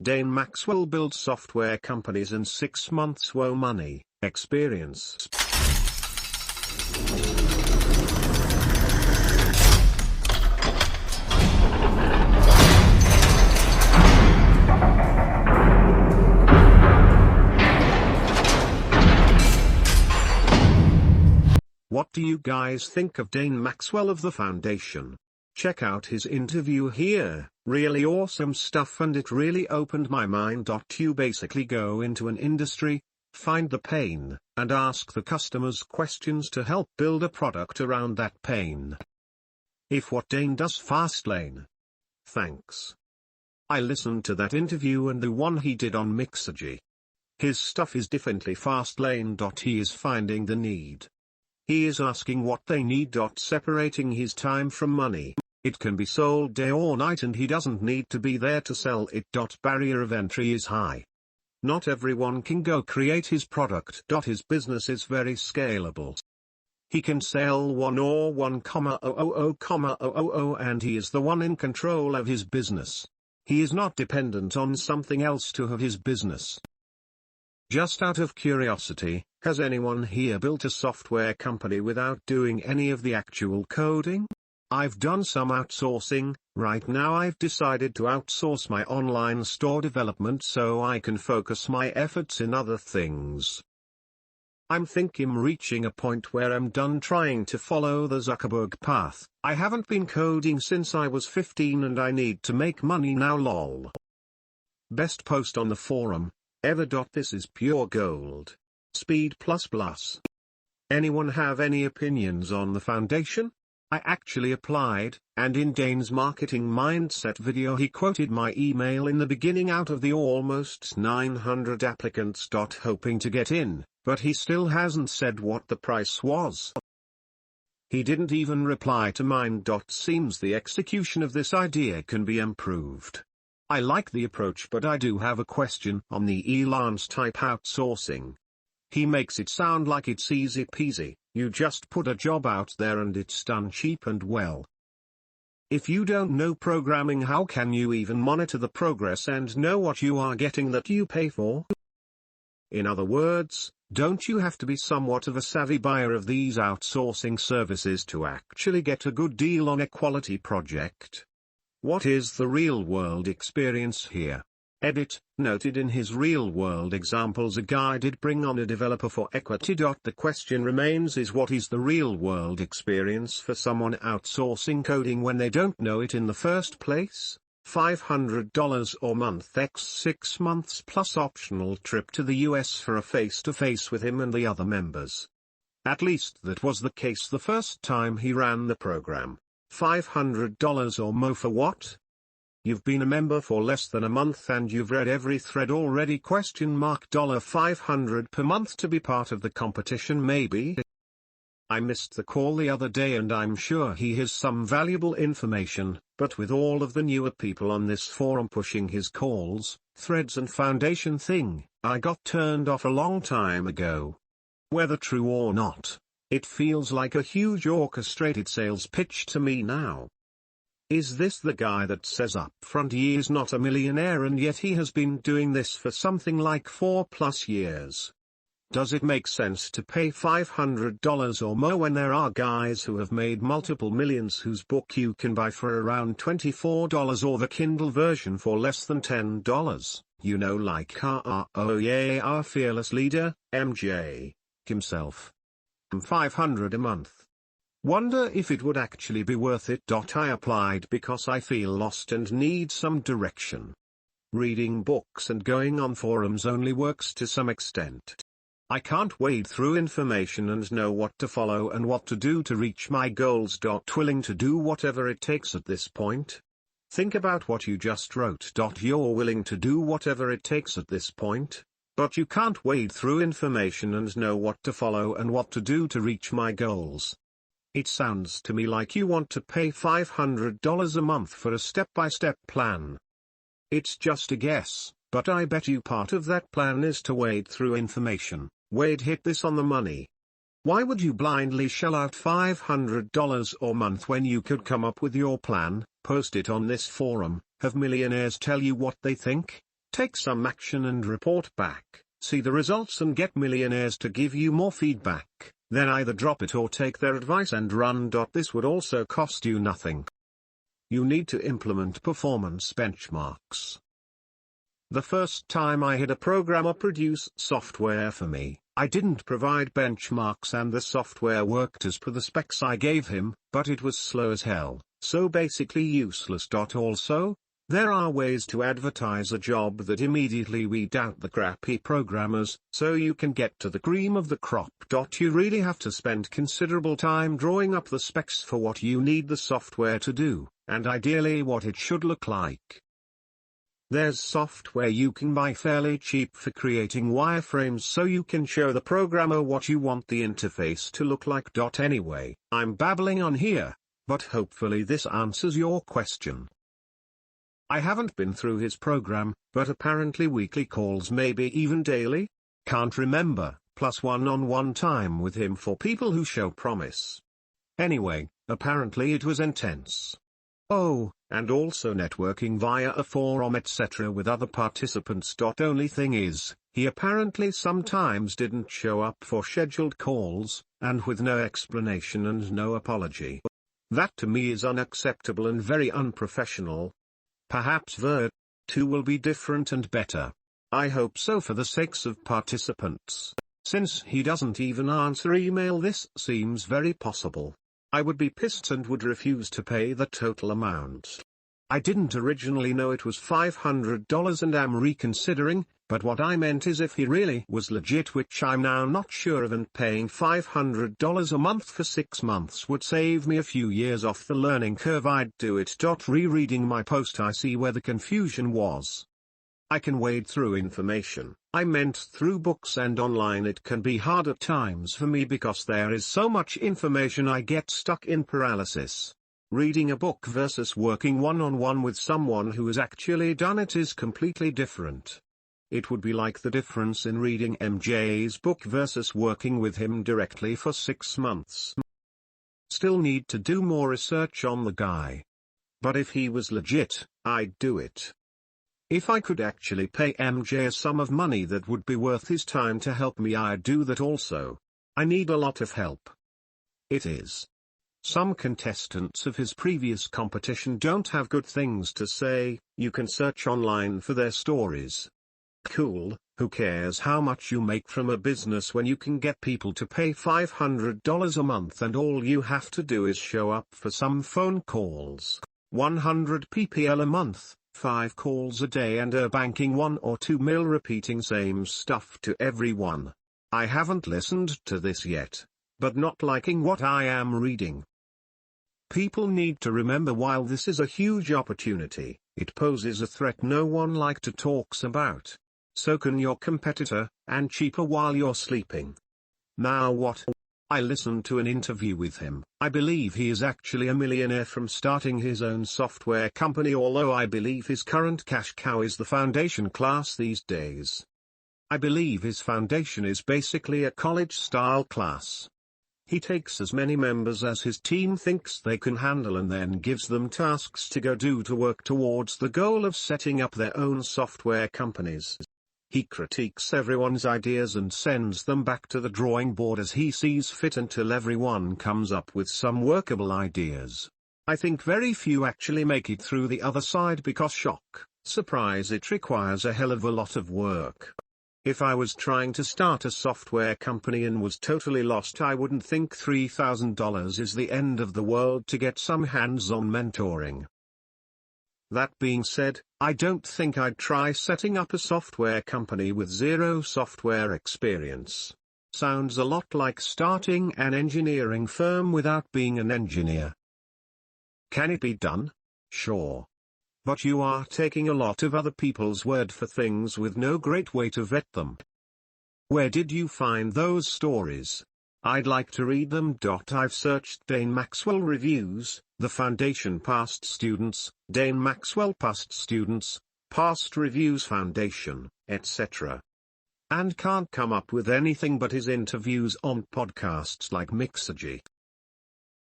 Dane Maxwell builds software companies in 6 months. Whoa, money, experience. What do you guys think of Dane Maxwell of the Foundation? Check out his interview here, really awesome stuff, and it really opened my mind. You basically go into an industry, find the pain, and ask the customers questions to help build a product around that pain. If what Dane does Fastlane. Thanks. I listened to that interview and the one he did on Mixergy. His stuff is differently Fastlane. He is finding the need. He is asking what they need. Separating his time from money. It can be sold day or night and he doesn't need to be there to sell it. Barrier of entry is high. Not everyone can go create his product. His business is very scalable. He can sell 1,000,000 and he is the one in control of his business. He is not dependent on something else to have his business. Just out of curiosity, has anyone here built a software company without doing any of the actual coding? I've done some outsourcing. Right now I've decided to outsource my online store development so I can focus my efforts in other things. I'm thinking reaching a point where I'm done trying to follow the Zuckerberg path. I haven't been coding since I was 15 and I need to make money now, lol. Best post on the forum ever. This is pure gold. Speed plus plus. Anyone have any opinions on the foundation? I actually applied, and in Dane's marketing mindset video he quoted my email in the beginning out of the almost 900 applicants. Hoping to get in, but he still hasn't said what the price was. He didn't even reply to mine. Seems the execution of this idea can be improved. I like the approach, but I do have a question on the Elon's type outsourcing. He makes it sound like it's easy peasy. You just put a job out there and it's done cheap and well. If you don't know programming, how can you even monitor the progress and know what you are getting that you pay for? In other words, don't you have to be somewhat of a savvy buyer of these outsourcing services to actually get a good deal on a quality project? What is the real-world experience here? Edit, noted in his real-world examples a guy did bring on a developer for equity. The question remains is what is the real-world experience for someone outsourcing coding when they don't know it in the first place? $500 or month x 6 months plus optional trip to the US for a face-to-face with him and the other members. At least that was the case the first time he ran the program. $500 or more for what? You've been a member for less than a month and you've read every thread already? $500 per month to be part of the competition maybe? I missed the call the other day and I'm sure he has some valuable information, but with all of the newer people on this forum pushing his calls, threads and foundation thing, I got turned off a long time ago. Whether true or not, it feels like a huge orchestrated sales pitch to me now. Is this the guy that says up front he is not a millionaire and yet he has been doing this for something like 4+ years? Does it make sense to pay $500 or more when there are guys who have made multiple millions whose book you can buy for around $24 or the Kindle version for less than $10? You know, like our fearless leader, MJ, himself. $500 a month. Wonder if it would actually be worth it. I applied because I feel lost and need some direction. Reading books and going on forums only works to some extent. I can't wade through information and know what to follow and what to do to reach my goals. Willing to do whatever it takes at this point? Think about what you just wrote. You're willing to do whatever it takes at this point, but you can't wade through information and know what to follow and what to do to reach my goals. It sounds to me like you want to pay $500 a month for a step-by-step plan. It's just a guess, but I bet you part of that plan is to wade through information. Wade hit this on the money. Why would you blindly shell out $500 a month when you could come up with your plan, post it on this forum, have millionaires tell you what they think? take some action and report back, see the results and get millionaires to give you more feedback, then either drop it or take their advice and run. This would also cost you nothing. You need to implement performance benchmarks. The first time I had a programmer produce software for me, I didn't provide benchmarks and the software worked as per the specs I gave him, but it was slow as hell, so basically useless. Also, there are ways to advertise a job that immediately weed out the crappy programmers, so you can get to the cream of the crop. You really have to spend considerable time drawing up the specs for what you need the software to do, and ideally what it should look like. There's software you can buy fairly cheap for creating wireframes so you can show the programmer what you want the interface to look like. Anyway, I'm babbling on here, but hopefully this answers your question. I haven't been through his program, but apparently weekly calls, maybe even daily? Can't remember, plus one-on-one time with him for people who show promise. Anyway, apparently it was intense. Oh, and also networking via a forum etc. with other participants. Only thing is, he apparently sometimes didn't show up for scheduled calls, and with no explanation and no apology. That to me is unacceptable and very unprofessional. Perhaps Ver 2 will be different and better. I hope so for the sakes of participants. Since he doesn't even answer email, this seems very possible. I would be pissed and would refuse to pay the total amount. I didn't originally know it was $500 and am reconsidering, but what I meant is if he really was legit, which I'm now not sure of, and paying $500 a month for 6 months would save me a few years off the learning curve, I'd do it. Rereading my post, I see where the confusion was. I can wade through information. I meant through books and online. It can be hard at times for me because there is so much information I get stuck in paralysis. Reading a book versus working one-on-one with someone who has actually done it is completely different. It would be like the difference in reading MJ's book versus working with him directly for 6 months. Still need to do more research on the guy. But if he was legit, I'd do it. If I could actually pay MJ a sum of money that would be worth his time to help me, I'd do that also. I need a lot of help. It is. Some contestants of his previous competition don't have good things to say. You can search online for their stories. Cool, who cares how much you make from a business when you can get people to pay $500 a month and all you have to do is show up for some phone calls. 100 ppl a month. 5 calls a day and banking 1 or 2 mil repeating same stuff to everyone. I haven't listened to this yet, but not liking what I am reading. People need to remember, while this is a huge opportunity, it poses a threat no one like to talks about. So can your competitor, and cheaper while you're sleeping. Now what? I listened to an interview with him. I believe he is actually a millionaire from starting his own software company, although I believe his current cash cow is the foundation class these days. I believe his foundation is basically a college-style class. He takes as many members as his team thinks they can handle and then gives them tasks to go do to work towards the goal of setting up their own software companies. He critiques everyone's ideas and sends them back to the drawing board as he sees fit until everyone comes up with some workable ideas. I think very few actually make it through the other side because, shock, surprise, it requires a hell of a lot of work. If I was trying to start a software company and was totally lost, I wouldn't think $3,000 is the end of the world to get some hands-on mentoring. That being said, I don't think I'd try setting up a software company with zero software experience. Sounds a lot like starting an engineering firm without being an engineer. Can it be done? Sure. But you are taking a lot of other people's word for things with no great way to vet them. Where did you find those stories? I'd like to read them. I've searched Dane Maxwell reviews, the Foundation past students, Dane Maxwell past students, past reviews Foundation, etc. And can't come up with anything but his interviews on podcasts like Mixergy.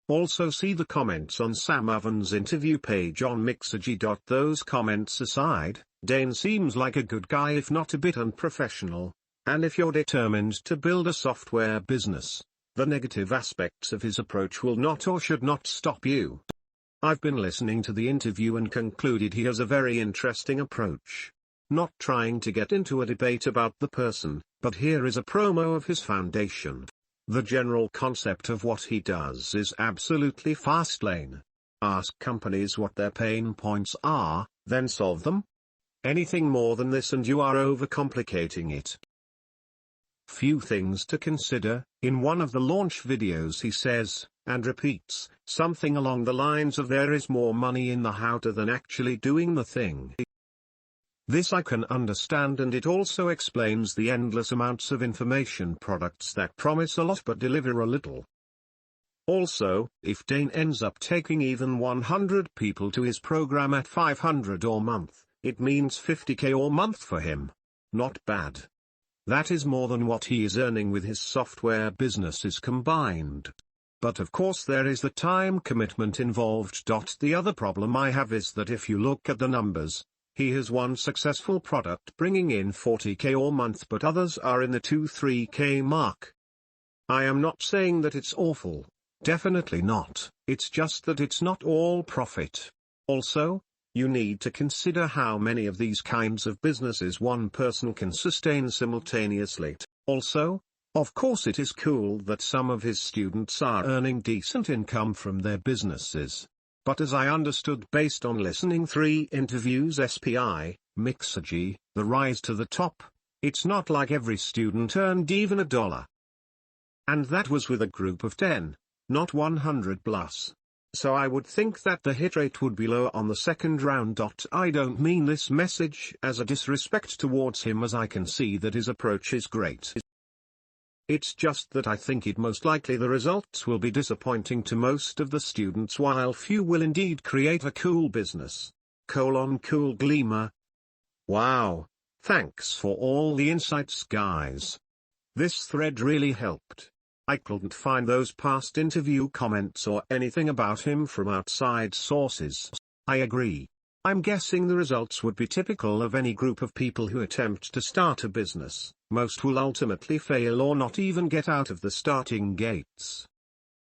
Also see the comments on Sam Oven's interview page on Mixergy. Those comments aside, Dane seems like a good guy if not a bit unprofessional, and if you're determined to build a software business, the negative aspects of his approach will not or should not stop you. I've been listening to the interview and concluded he has a very interesting approach. Not trying to get into a debate about the person, but here is a promo of his foundation. The general concept of what he does is absolutely fast lane. Ask companies what their pain points are, then solve them. Anything more than this and you are overcomplicating it. Few things to consider. In one of the launch videos he says, and repeats, something along the lines of there is more money in the how to than actually doing the thing. This I can understand, and it also explains the endless amounts of information products that promise a lot but deliver a little. Also, if Dane ends up taking even 100 people to his program at $500 or month, it means $50K or month for him. Not bad. That is more than what he is earning with his software businesses combined. But of course there is the time commitment involved. The other problem I have is that if you look at the numbers, he has one successful product bringing in $40K or month, but others are in the $2-3K mark. I am not saying that it's awful. Definitely not. It's just that it's not all profit. Also, you need to consider how many of these kinds of businesses one person can sustain simultaneously. Also, of course it is cool that some of his students are earning decent income from their businesses. But as I understood based on listening 3 interviews SPI, Mixergy, The Rise to the Top, it's not like every student earned even $1. And that was with a group of 10, not 100 plus. So I would think that the hit rate would be lower on the second round. I don't mean this message as a disrespect towards him, as I can see that his approach is great. It's just that I think it most likely the results will be disappointing to most of the students, while few will indeed create a cool business. Cool gleamer. Wow. Thanks for all the insights, guys. This thread really helped. I couldn't find those past interview comments or anything about him from outside sources. I agree. I'm guessing the results would be typical of any group of people who attempt to start a business. Most will ultimately fail or not even get out of the starting gates.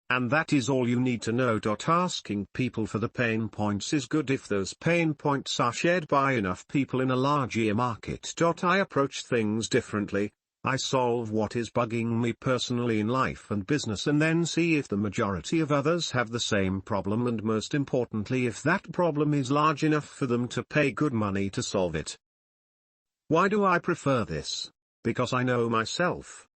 And that is all you need to know. Asking people for the pain points is good if those pain points are shared by enough people in a larger market. I approach things differently. I solve what is bugging me personally in life and business, and then see if the majority of others have the same problem, and most importantly if that problem is large enough for them to pay good money to solve it. Why do I prefer this? Because I know myself.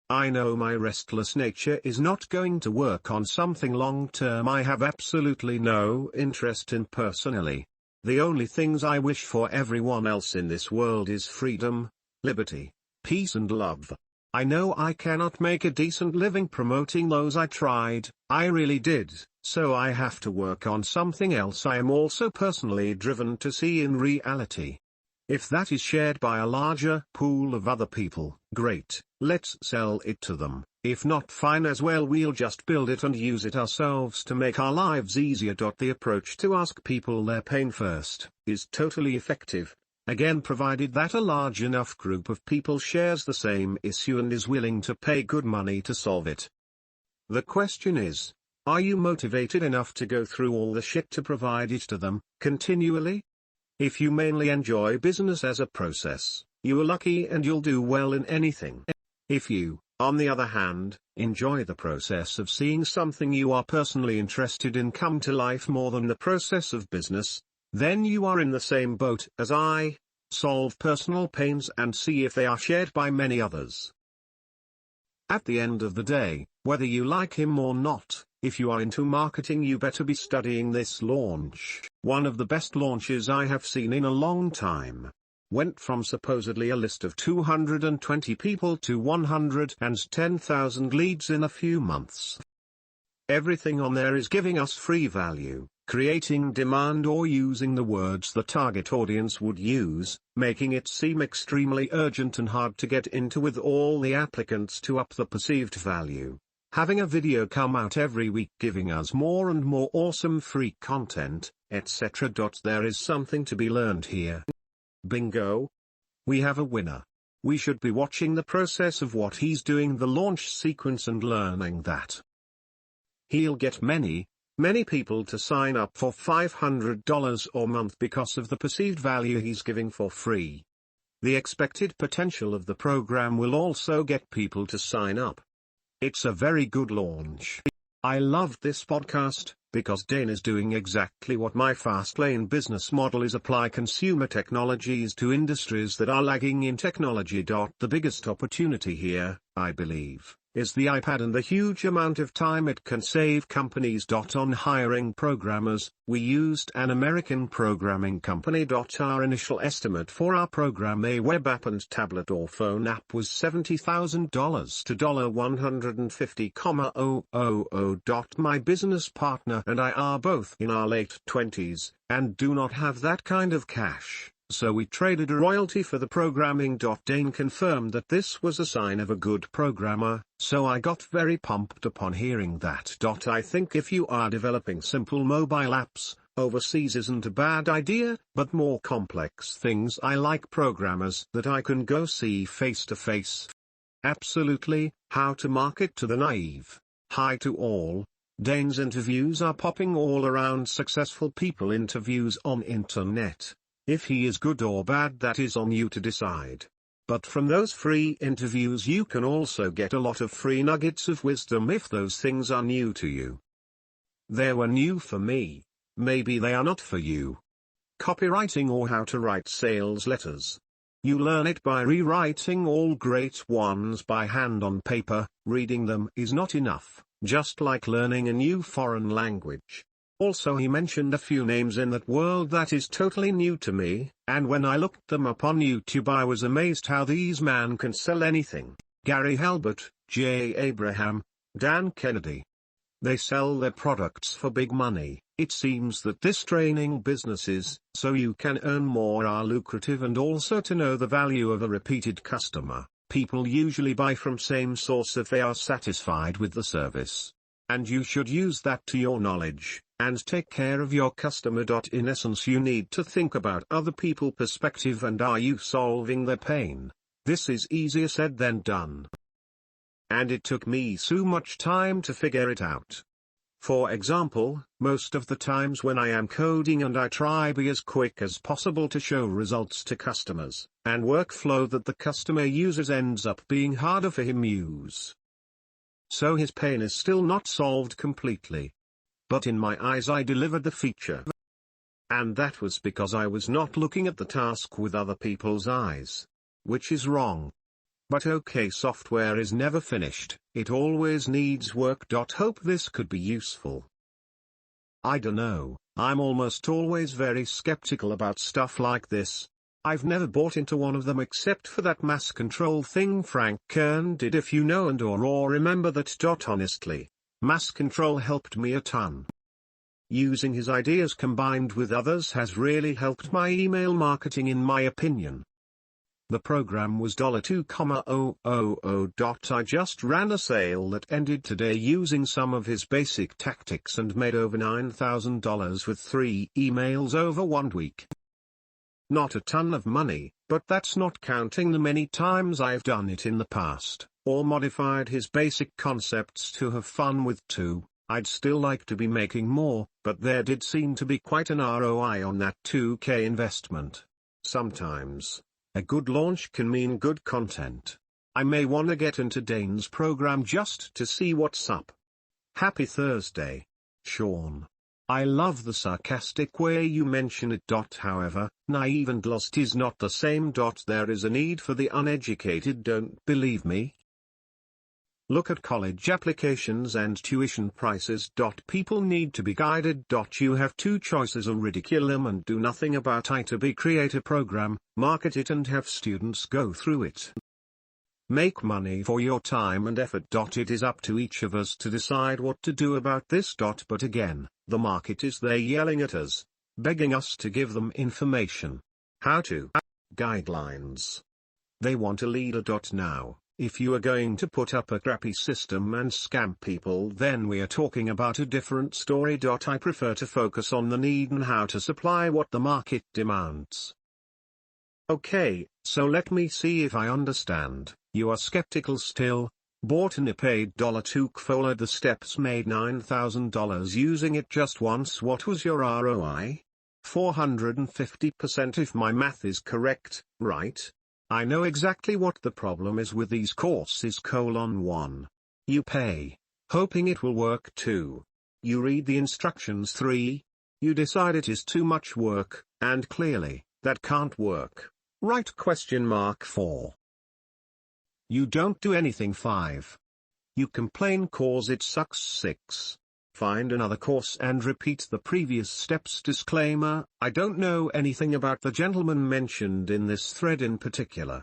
I know my restless nature is not going to work on something long term I have absolutely no interest in personally. The only things I wish for everyone else in this world is freedom, liberty, peace and love. I know I cannot make a decent living promoting those. I tried, I really did, so I have to work on something else I am also personally driven to see in reality. If that is shared by a larger pool of other people, great, let's sell it to them. If not, fine as well, we'll just build it and use it ourselves to make our lives easier. The approach to ask people their pain first is totally effective. Again, provided that a large enough group of people shares the same issue and is willing to pay good money to solve it. The question is, are you motivated enough to go through all the shit to provide it to them, continually? If you mainly enjoy business as a process, you are lucky and you'll do well in anything. If you, on the other hand, enjoy the process of seeing something you are personally interested in come to life more than the process of business, then you are in the same boat as I. Solve personal pains and see if they are shared by many others. At the end of the day, whether you like him or not, if you are into marketing, you better be studying this launch. One of the best launches I have seen in a long time. Went from supposedly a list of 220 people to 110,000 leads in a few months. Everything on there is giving us free value, creating demand, or using the words the target audience would use, making it seem extremely urgent and hard to get into with all the applicants to up the perceived value. Having a video come out every week giving us more and more awesome free content, etc. There is something to be learned here. Bingo. We have a winner. We should be watching the process of what he's doing, the launch sequence, and learning that. He'll get many people to sign up for $500 or month because of the perceived value he's giving for free. The expected potential of the program will also get people to sign up. It's a very good launch. I loved this podcast, because Dane is doing exactly what my Fastlane business model is: apply consumer technologies to industries that are lagging in technology. The biggest opportunity here, I believe, is the iPad and the huge amount of time it can save companies. On hiring programmers, we used an American programming company. Our initial estimate for our program, a web app and tablet or phone app, was $70,000 to $150,000. My business partner and I are both in our late 20s, and do not have that kind of cash. So we traded a royalty for the programming. Dane confirmed that this was a sign of a good programmer, so I got very pumped upon hearing that. I think if you are developing simple mobile apps, overseas isn't a bad idea, but more complex things I like programmers that I can go see face to face. Absolutely. How to market to the naive. Hi to all. Dane's interviews are popping all around. Successful people interviews on internet. If he is good or bad, that is on you to decide. But from those free interviews you can also get a lot of free nuggets of wisdom if those things are new to you. They were new for me. Maybe they are not for you. Copywriting or how to write sales letters. You learn it by rewriting all great ones by hand on paper. Reading them is not enough, just like learning a new foreign language. Also, he mentioned a few names in that world that is totally new to me, and when I looked them up on YouTube I was amazed how these men can sell anything. Gary Halbert, J. Abraham, Dan Kennedy. They sell their products for big money. It seems that this training businesses, so you can earn more, are lucrative, and also to know the value of a repeated customer. People usually buy from same source if they are satisfied with the service. And you should use that to your knowledge, and take care of your customer. In essence, you need to think about other people's perspective and are you solving their pain. This is easier said than done. And it took me so much time to figure it out. For example, most of the times when I am coding and I try be as quick as possible to show results to customers, and workflow that the customer uses ends up being harder for him use. So his pain is still not solved completely. But in my eyes I delivered the feature. And that was because I was not looking at the task with other people's eyes. Which is wrong. But okay, software is never finished, it always needs work. Hope this could be useful. I dunno, I'm almost always very skeptical about stuff like this. I've never bought into one of them except for that mass control thing Frank Kern did, if you know and or remember that. Honestly, mass control helped me a ton. Using his ideas combined with others has really helped my email marketing in my opinion. The program was $2,000. I just ran a sale that ended today using some of his basic tactics and made over $9,000 with 3 emails over 1 week. Not a ton of money, but that's not counting the many times I've done it in the past, or modified his basic concepts to have fun with too. I'd still like to be making more, but there did seem to be quite an ROI on that $2,000 investment. Sometimes, a good launch can mean good content. I may wanna get into Dane's program just to see what's up. Happy Thursday, Sean. I love the sarcastic way you mention it. However, naive and lost is not the same. There is a need for the uneducated, don't believe me? Look at college applications and tuition prices. People need to be guided. You have 2 choices: or ridicule them and do nothing about it, or create a program, market it and have students go through it. Make money for your time and effort. It is up to each of us to decide what to do about this. But again, the market is there yelling at us, begging us to give them information. How to. Guidelines. They want a leader. Now, if you are going to put up a crappy system and scam people, then we are talking about a different story. I prefer to focus on the need and how to supply what the market demands. Okay, so let me see if I understand. You are skeptical still. Bought and paid $2, followed the steps, made $9,000 using it just once. What was your ROI? 450% if my math is correct, right? I know exactly what the problem is with these courses. 1. You pay, hoping it will work 2. You read the instructions 3. You decide it is too much work, and clearly, that can't work, right? 4. You don't do anything. 5. You complain cause it sucks. 6. Find another course and repeat the previous steps. Disclaimer: I don't know anything about the gentleman mentioned in this thread in particular.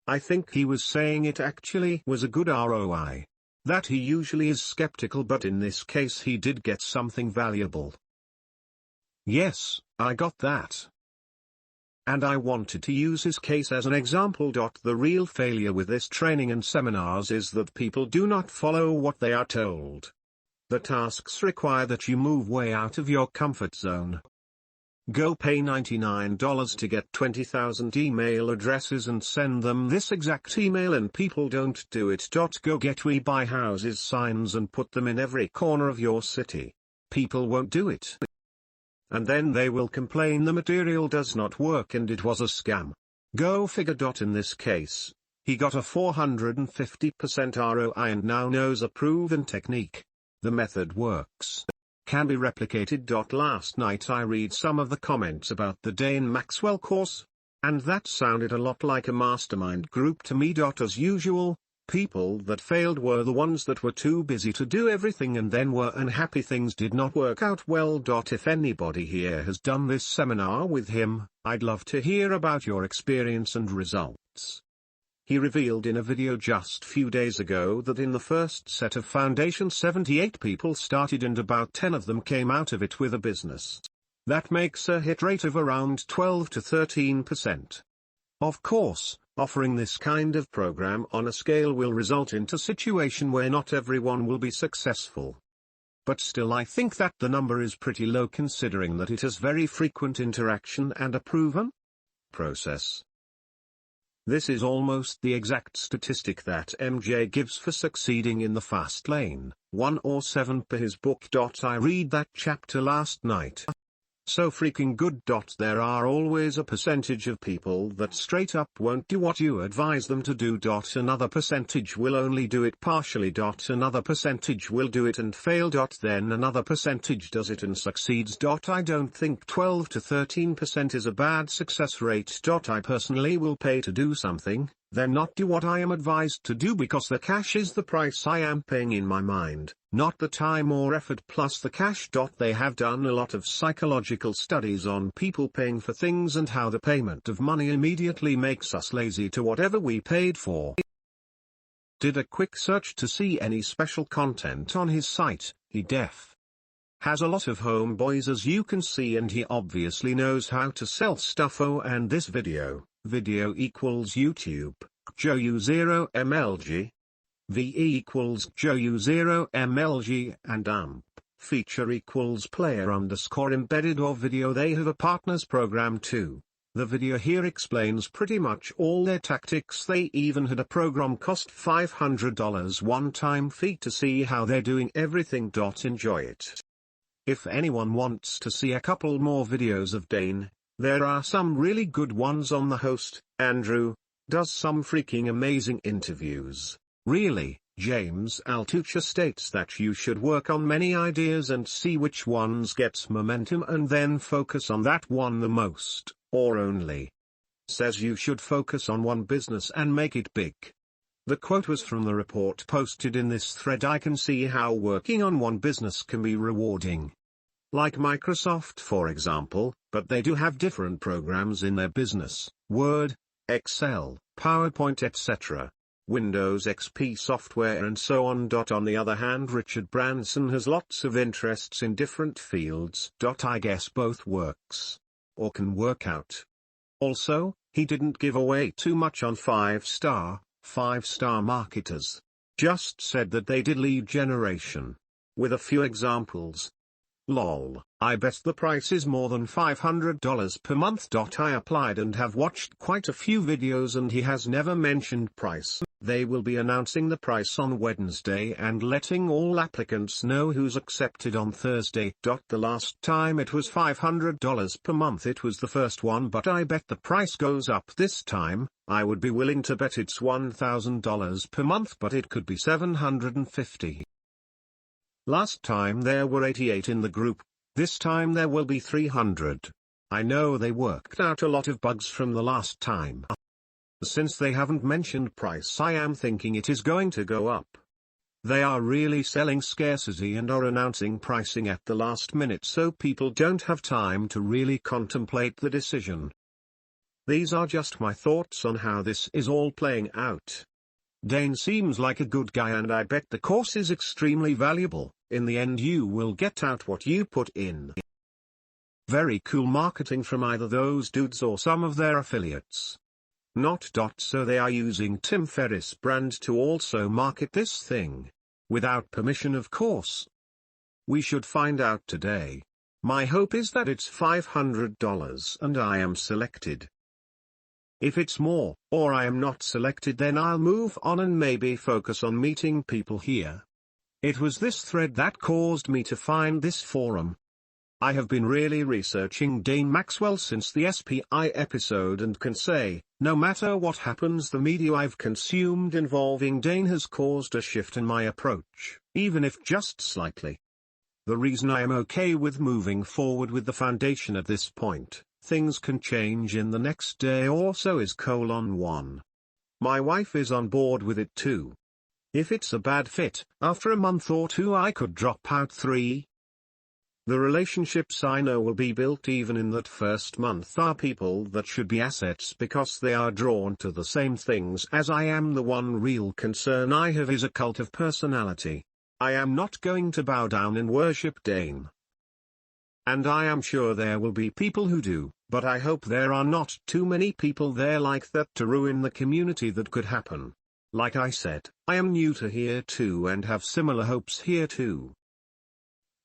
I think he was saying it actually was a good ROI. That he usually is skeptical, but in this case he did get something valuable. Yes, I got that. And I wanted to use his case as an example. The real failure with this training and seminars is that people do not follow what they are told. The tasks require that you move way out of your comfort zone. Go pay $99 to get 20,000 email addresses and send them this exact email, and people don't do it. Go get "We Buy Houses" signs and put them in every corner of your city. People won't do it. And then they will complain the material does not work and it was a scam. Go figure. In this case, he got a 450% ROI and now knows a proven technique. The method works. Can be replicated. Last night I read some of the comments about the Dane Maxwell course, and that sounded a lot like a mastermind group to me. As usual, people that failed were the ones that were too busy to do everything and then were unhappy things did not work out well. If anybody here has done this seminar with him, I'd love to hear about your experience and results. He revealed in a video just few days ago that in the first set of foundation 78 people started and about 10 of them came out of it with a business. That makes a hit rate of around 12 to 13%. Of course, offering this kind of program on a scale will result into a situation where not everyone will be successful. But still, I think that the number is pretty low considering that it has very frequent interaction and a proven process. This is almost the exact statistic that MJ gives for succeeding in the fast lane, 1 or 7 per his book. I read that chapter last night. So freaking good. There are always a percentage of people that straight up won't do what you advise them to do. Another percentage will only do it partially. Another percentage will do it and fail. Then another percentage does it and succeeds. I don't think 12 to 13% is a bad success rate. I personally will pay to do something, then not do what I am advised to do because the cash is the price I am paying in my mind, not the time or effort plus the cash. They have done a lot of psychological studies on people paying for things and how the payment of money immediately makes us lazy to whatever we paid for. Did a quick search to see any special content on his site. He has a lot of homeboys as you can see, and he obviously knows how to sell stuff. Oh, and this video equals YouTube, JOU0MLG. VE equals JOU0MLG and AMP, feature equals player_embedded or video. They have a partners program too. The video here explains pretty much all their tactics. They even had a program cost $500 one-time fee to see how they're doing everything. Enjoy it. If anyone wants to see a couple more videos of Dane, there are some really good ones on. The host, Andrew, does some freaking amazing interviews. Really, James Altucher states that you should work on many ideas and see which ones gets momentum and then focus on that one the most, or only. Says you should focus on one business and make it big. The quote was from the report posted in this thread. I can see how working on one business can be rewarding. Like Microsoft for example, but they do have different programs in their business: Word, Excel, PowerPoint, etc. Windows XP software and so on. On the other hand, Richard Branson has lots of interests in different fields. I guess both works. Or can work out. Also, he didn't give away too much on 5-star marketers. Just said that they did lead generation. With a few examples. Lol, I bet the price is more than $500 per month. I applied and have watched quite a few videos and he has never mentioned price. They will be announcing the price on Wednesday and letting all applicants know who's accepted on Thursday. The last time it was $500 per month, it was the first one, but I bet the price goes up this time. I would be willing to bet it's $1,000 per month, but it could be $750. Last time there were 88 in the group, this time there will be 300. I know they worked out a lot of bugs from the last time. Since they haven't mentioned price, I am thinking it is going to go up. They are really selling scarcity and are announcing pricing at the last minute so people don't have time to really contemplate the decision. These are just my thoughts on how this is all playing out. Dane seems like a good guy and I bet the course is extremely valuable. In the end you will get out what you put in. Very cool marketing from either those dudes or some of their affiliates. So they are using Tim Ferriss' brand to also market this thing. Without permission, of course. We should find out today. My hope is that it's $500 and I am selected. If it's more, or I am not selected, then I'll move on and maybe focus on meeting people here. It was this thread that caused me to find this forum. I have been really researching Dane Maxwell since the SPI episode and can say, no matter what happens, the media I've consumed involving Dane has caused a shift in my approach, even if just slightly. The reason I am okay with moving forward with the foundation at this point, things can change in the next day or so, is :1. My wife is on board with it too. If it's a bad fit, after a month or two I could drop out. 3. The relationships I know will be built even in that first month are people that should be assets because they are drawn to the same things as I am. The one real concern I have is a cult of personality. I am not going to bow down and worship Dane. And I am sure there will be people who do, but I hope there are not too many people there like that to ruin the community that could happen. Like I said, I am new to here too and have similar hopes here too.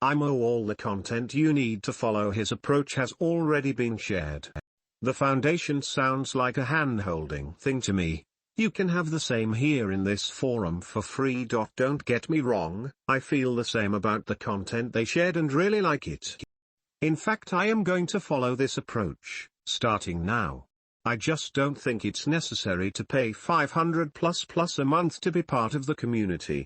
All the content you need to follow his approach has already been shared. The foundation sounds like a hand-holding thing to me. You can have the same here in this forum for free. Don't get me wrong, I feel the same about the content they shared and really like it. In fact, I am going to follow this approach, starting now. I just don't think it's necessary to pay $500+ a month to be part of the community.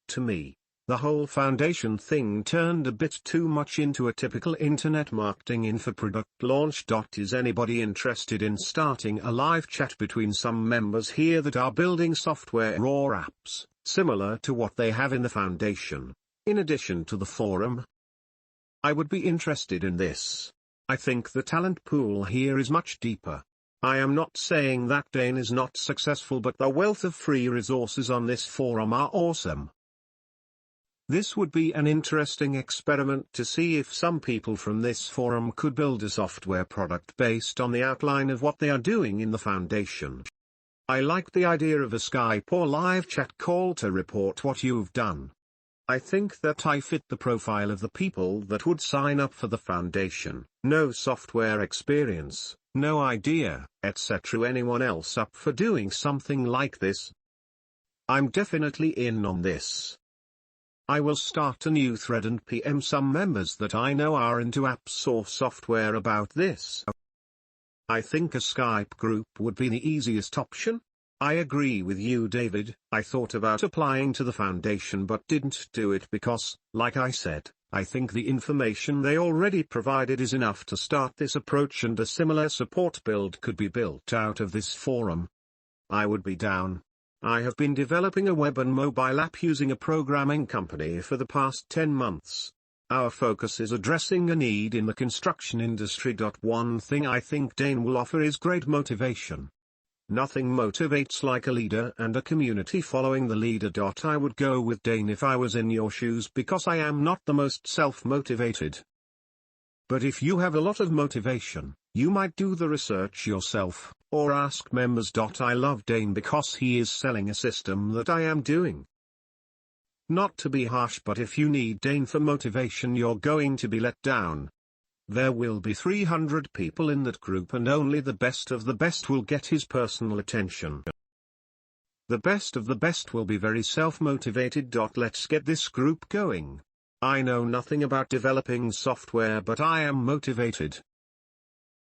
To me, the whole foundation thing turned a bit too much into a typical internet marketing infoproduct launch. Is anybody interested in starting a live chat between some members here that are building software or apps, similar to what they have in the foundation, in addition to the forum? I would be interested in this. I think the talent pool here is much deeper. I am not saying that Dane is not successful, but the wealth of free resources on this forum are awesome. This would be an interesting experiment to see if some people from this forum could build a software product based on the outline of what they are doing in the foundation. I like the idea of a Skype or live chat call to report what you've done. I think that I fit the profile of the people that would sign up for the foundation. No software experience, no idea, etc. Anyone else up for doing something like this? I'm definitely in on this. I will start a new thread and PM some members that I know are into apps or software about this. I think a Skype group would be the easiest option. I agree with you, David. I thought about applying to the foundation but didn't do it because, like I said, I think the information they already provided is enough to start this approach, and a similar support build could be built out of this forum. I would be down. I have been developing a web and mobile app using a programming company for the past 10 months. Our focus is addressing a need in the construction industry. One thing I think Dane will offer is great motivation. Nothing motivates like a leader and a community following the leader. I would go with Dane if I was in your shoes because I am not the most self-motivated. But if you have a lot of motivation, you might do the research yourself, or ask members. I love Dane because he is selling a system that I am doing. Not to be harsh, but if you need Dane for motivation, you're going to be let down. There will be 300 people in that group and only the best of the best will get his personal attention. The best of the best will be very self-motivated. Let's get this group going. I know nothing about developing software, but I am motivated.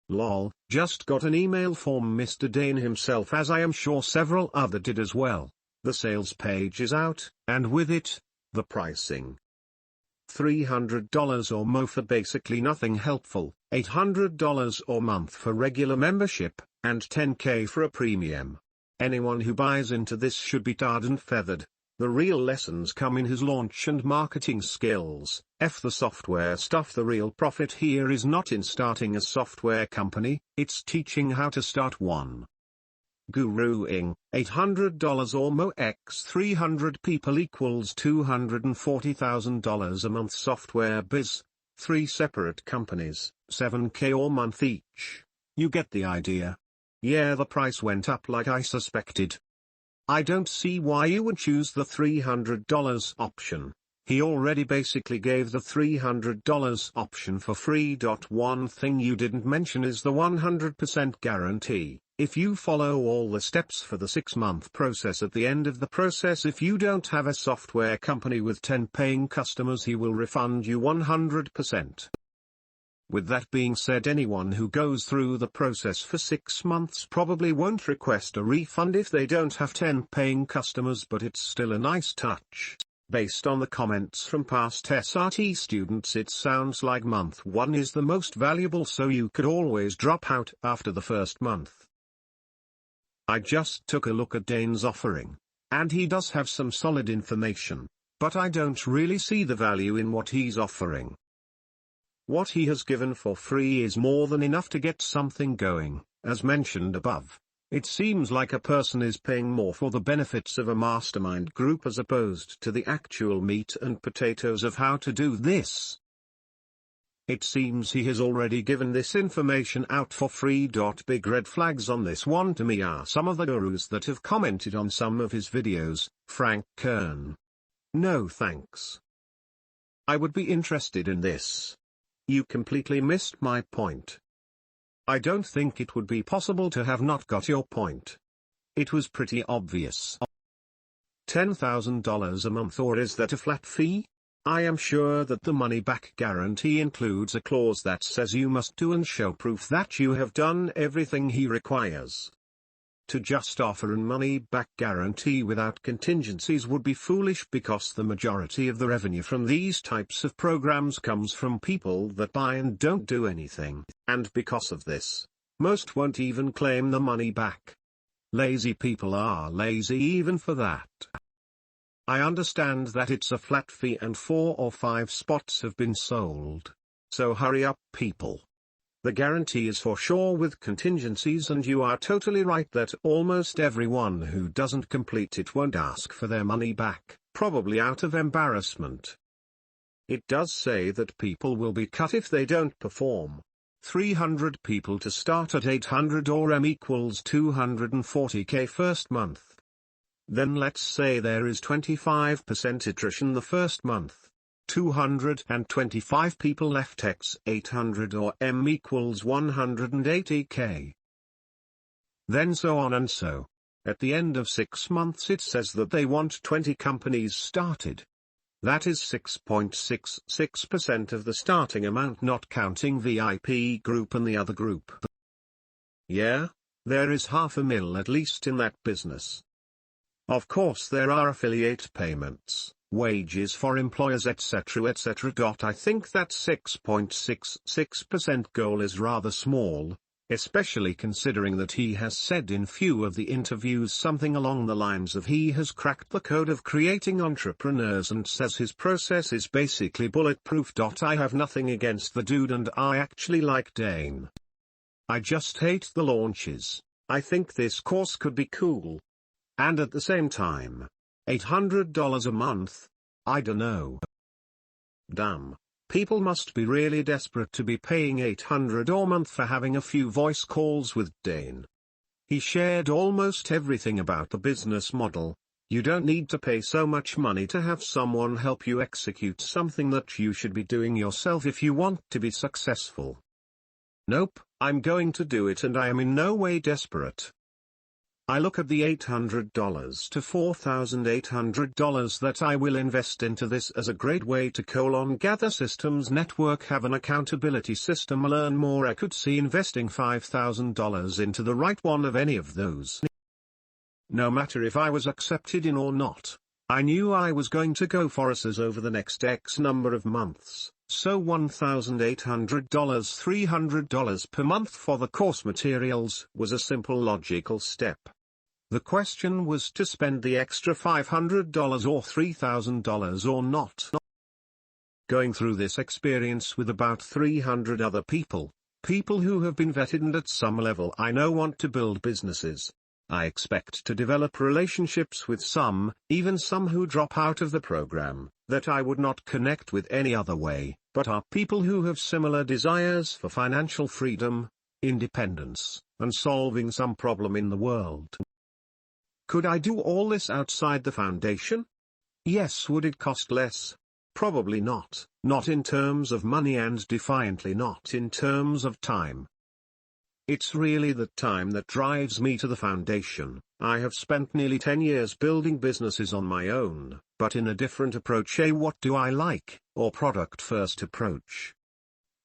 Lol, just got an email from Mr. Dane himself, as I am sure several other did as well. The sales page is out, and with it, the pricing. $300 or more for basically nothing helpful, $800 or month for regular membership, and $10K for a premium. Anyone who buys into this should be tarred and feathered. The real lessons come in his launch and marketing skills. F the software stuff. The real profit here is not in starting a software company, it's teaching how to start one. Guruing, $800 or more x 300 people equals $240,000 a month. Software biz, 3 separate companies, $7K or month each. You get the idea. Yeah, the price went up like I suspected. I don't see why you would choose the $300 option. He already basically gave the $300 option for free. One thing you didn't mention is the 100% guarantee. If you follow all the steps for the 6-month process, at the end of the process, if you don't have a software company with 10 paying customers, he will refund you 100%. With that being said, anyone who goes through the process for 6 months probably won't request a refund if they don't have 10 paying customers, but it's still a nice touch. Based on the comments from past SRT students, it sounds like month 1 is the most valuable, so you could always drop out after the first month. I just took a look at Dane's offering, and he does have some solid information, but I don't really see the value in what he's offering. What he has given for free is more than enough to get something going. As mentioned above, it seems like a person is paying more for the benefits of a mastermind group as opposed to the actual meat and potatoes of how to do this. It seems he has already given this information out for free. Big red flags on this one to me are some of the gurus that have commented on some of his videos. Frank Kern. No thanks. I would be interested in this. You completely missed my point. I don't think it would be possible to have not got your point. It was pretty obvious. $10,000 a month, or is that a flat fee? I am sure that the money-back guarantee includes a clause that says you must do and show proof that you have done everything he requires. To just offer a money-back guarantee without contingencies would be foolish, because the majority of the revenue from these types of programs comes from people that buy and don't do anything, and because of this, most won't even claim the money back. Lazy people are lazy even for that. I understand that it's a flat fee and 4 or 5 spots have been sold. So hurry up, people. The guarantee is for sure with contingencies, and you are totally right that almost everyone who doesn't complete it won't ask for their money back, probably out of embarrassment. It does say that people will be cut if they don't perform. 300 people to start at 800 or M equals 240K first month. Then let's say there is 25% attrition the first month. 225 people left, x 800 or M equals 180K. Then so on and so. At the end of 6 months it says that they want 20 companies started. That is 6.66% of the starting amount, not counting VIP group and the other group. Yeah, there is $500,000 at least in that business. Of course there are affiliate payments, wages for employers, etc. etc. I think that 6.66% goal is rather small, especially considering that he has said in few of the interviews something along the lines of he has cracked the code of creating entrepreneurs and says his process is basically bulletproof. I have nothing against the dude, and I actually like Dane. I just hate the launches. I think this course could be cool. And at the same time, $800 a month? I dunno. Damn, people must be really desperate to be paying $800 a month for having a few voice calls with Dane. He shared almost everything about the business model, You don't need to pay so much money to have someone help you execute something that you should be doing yourself if you want to be successful. Nope, I'm going to do it and I am in no way desperate. I look at the $800 to $4,800 that I will invest into this as a great way to gather systems, network, have an accountability system, learn more. I could see investing $5,000 into the right one of any of those. No matter if I was accepted in or not, I knew I was going to go for us over the next X number of months, so $1,800, $300 per month for the course materials was a simple logical step. The question was to spend the extra $500 or $3,000 or not. Going through this experience with about 300 other people who have been vetted and at some level I know want to build businesses. I expect to develop relationships with some, even some who drop out of the program, that I would not connect with any other way, but are people who have similar desires for financial freedom, independence, and solving some problem in the world. Could I do all this outside the foundation? Yes. Would it cost less? Probably not, not in terms of money and defiantly not in terms of time. It's really the time that drives me to the foundation. I have spent nearly 10 years building businesses on my own, but in a different approach, a what do I like, or product first approach.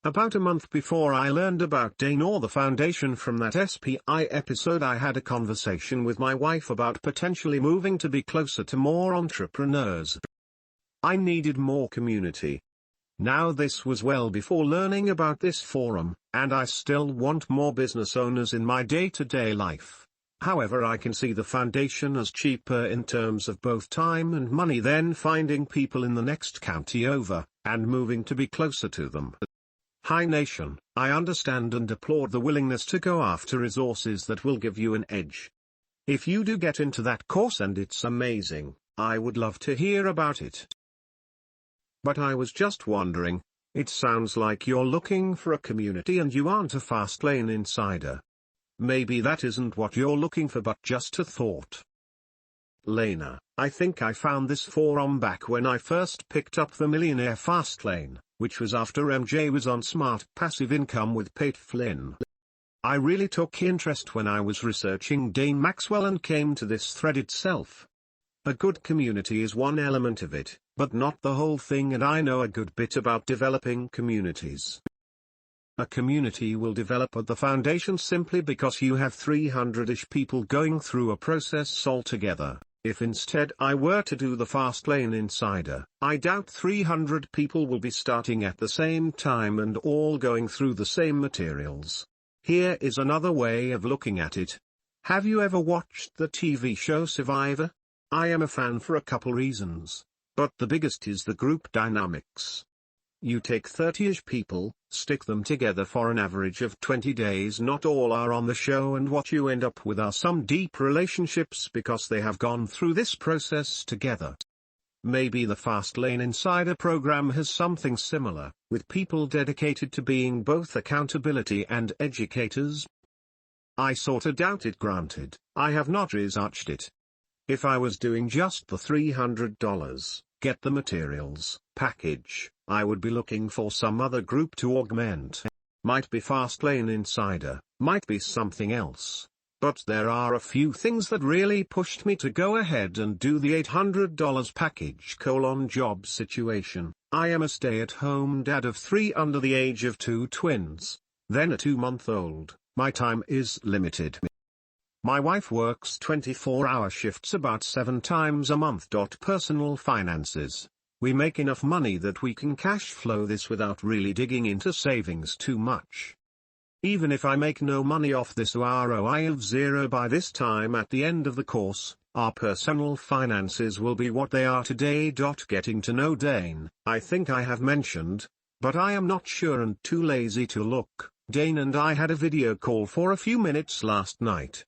About a month before I learned about Dane or the foundation from that SPI episode, I had a conversation with my wife about potentially moving to be closer to more entrepreneurs. I needed more community. Now this was well before learning about this forum, and I still want more business owners in my day-to-day life. However, I can see the foundation as cheaper in terms of both time and money than finding people in the next county over, and moving to be closer to them. Hi Nation, I understand and applaud the willingness to go after resources that will give you an edge. If you do get into that course and it's amazing, I would love to hear about it. But I was just wondering, it sounds like you're looking for a community and you aren't a Fastlane insider. Maybe that isn't what you're looking for, but just a thought. Lena, I think I found this forum back when I first picked up the Millionaire Fastlane, which was after MJ was on Smart Passive Income with Pate Flynn. I really took interest when I was researching Dane Maxwell and came to this thread itself. A good community is one element of it, but not the whole thing, and I know a good bit about developing communities. A community will develop at the foundation simply because you have 300-ish people going through a process altogether. If instead I were to do the Fastlane Insider, I doubt 300 people will be starting at the same time and all going through the same materials. Here is another way of looking at it. Have you ever watched the TV show Survivor? I am a fan for a couple reasons, but the biggest is the group dynamics. You take 30-ish people, stick them together for an average of 20 days. Not all are on the show, and what you end up with are some deep relationships because they have gone through this process together. Maybe the Fastlane Insider program has something similar, with people dedicated to being both accountability and educators. I sorta doubt it. Granted, I have not researched it. If I was doing just the $300, get the materials, package, I would be looking for some other group to augment. Might be Fastlane Insider, might be something else. But there are a few things that really pushed me to go ahead and do the $800 package. Job situation. I am a stay-at-home dad of 3 under the age of 2 twins, then a 2-month-old. My time is limited. My wife works 24-hour shifts about 7 times a month. Personal finances. We make enough money that we can cash flow this without really digging into savings too much. Even if I make no money off this ROI of 0 by this time at the end of the course, our personal finances will be what they are today. Getting to know Dane, I think I have mentioned, but I am not sure and too lazy to look. Dane and I had a video call for a few minutes last night.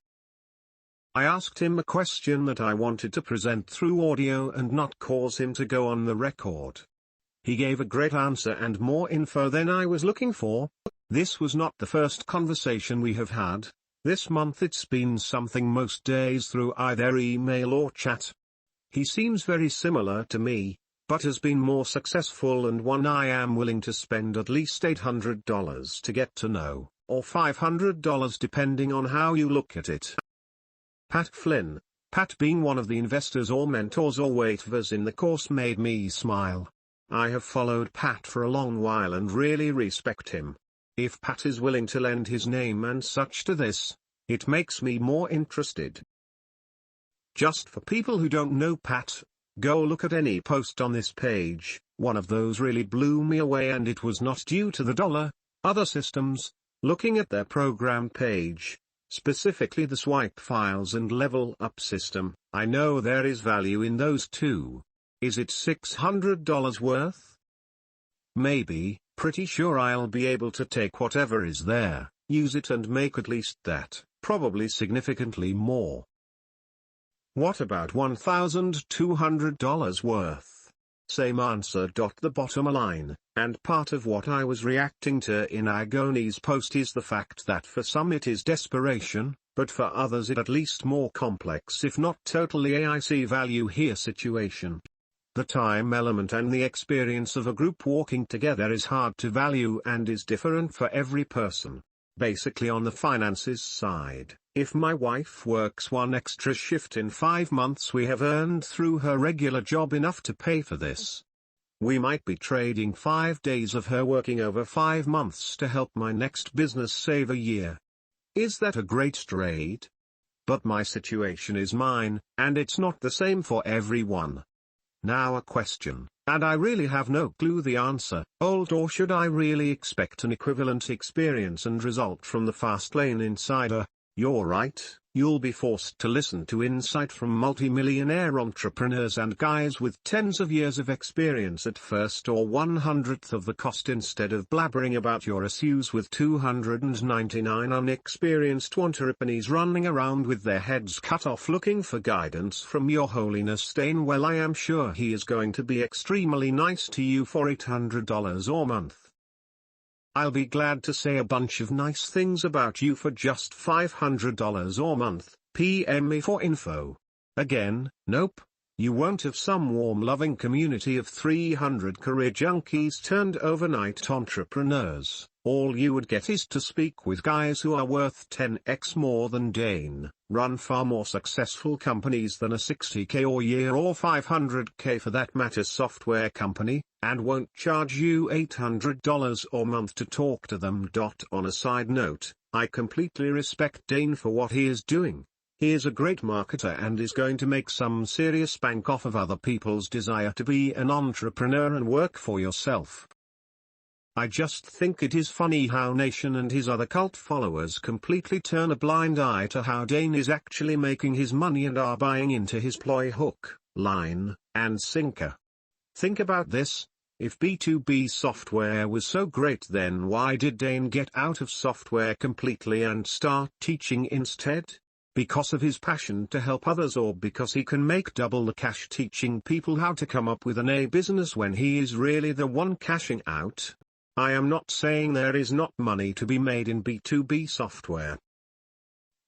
I asked him a question that I wanted to present through audio and not cause him to go on the record. He gave a great answer and more info than I was looking for. This was not the first conversation we have had. This month it's been something most days through either email or chat. He seems very similar to me, but has been more successful and one I am willing to spend at least $800 to get to know, or $500 depending on how you look at it. Pat Flynn. Pat being one of the investors or mentors or waivers in the course made me smile. I have followed Pat for a long while and really respect him. If Pat is willing to lend his name and such to this, it makes me more interested. Just for people who don't know Pat, go look at any post on this page. One of those really blew me away, and it was not due to the dollar, other systems. Looking at their program page, specifically the swipe files and level up system, I know there is value in those too. Is it $600 worth? Maybe. Pretty sure I'll be able to take whatever is there, use it and make at least that, probably significantly more. What about $1,200 worth? Same answer. The bottom line, and part of what I was reacting to in Agoni's post is the fact that for some it is desperation, but for others it at least more complex if not totally I see value here situation. The time element and the experience of a group working together is hard to value and is different for every person. Basically on the finances side, if my wife works one extra shift in 5 months, we have earned through her regular job enough to pay for this. We might be trading 5 days of her working over 5 months to help my next business save a year. Is that a great trade? But my situation is mine, and it's not the same for everyone. Now a question, and I really have no clue the answer. Old, or should I really expect an equivalent experience and result from the Fast Lane Insider? You're right, you'll be forced to listen to insight from multi-millionaire entrepreneurs and guys with tens of years of experience at first or 1/100th of the cost instead of blabbering about your issues with 299 unexperienced entrepreneurs running around with their heads cut off looking for guidance from your holiness Dane. Well, I am sure he is going to be extremely nice to you for $800 a month. I'll be glad to say a bunch of nice things about you for just $500 a month. PM me for info. Again, nope. You won't have some warm loving community of 300 career junkies turned overnight entrepreneurs. All you would get is to speak with guys who are worth 10x more than Dane, run far more successful companies than a $60K or year or $500K for that matter software company, and won't charge you $800 a month to talk to them. On a side note, I completely respect Dane for what he is doing. He is a great marketer and is going to make some serious bank off of other people's desire to be an entrepreneur and work for yourself. I just think it is funny how Nation and his other cult followers completely turn a blind eye to how Dane is actually making his money and are buying into his ploy hook, line, and sinker. Think about this. If B2B software was so great, then why did Dane get out of software completely and start teaching instead? Because of his passion to help others, or because he can make double the cash teaching people how to come up with an A business when he is really the one cashing out? I am not saying there is not money to be made in B2B software.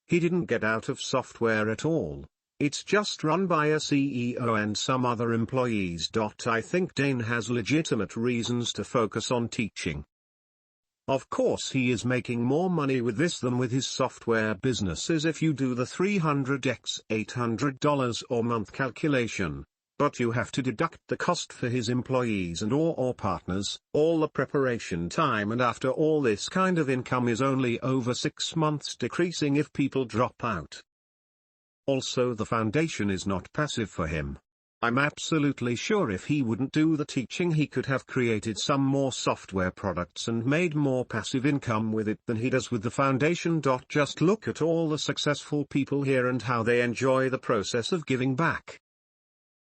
He didn't get out of software at all. It's just run by a CEO and some other employees. I think Dane has legitimate reasons to focus on teaching. Of course he is making more money with this than with his software businesses if you do the 300x $800 a month calculation, but you have to deduct the cost for his employees and or partners, all the preparation time, and after all this kind of income is only over 6 months, decreasing if people drop out. Also, the foundation is not passive for him. I'm absolutely sure if he wouldn't do the teaching, he could have created some more software products and made more passive income with it than he does with the foundation. Just look at all the successful people here and how they enjoy the process of giving back.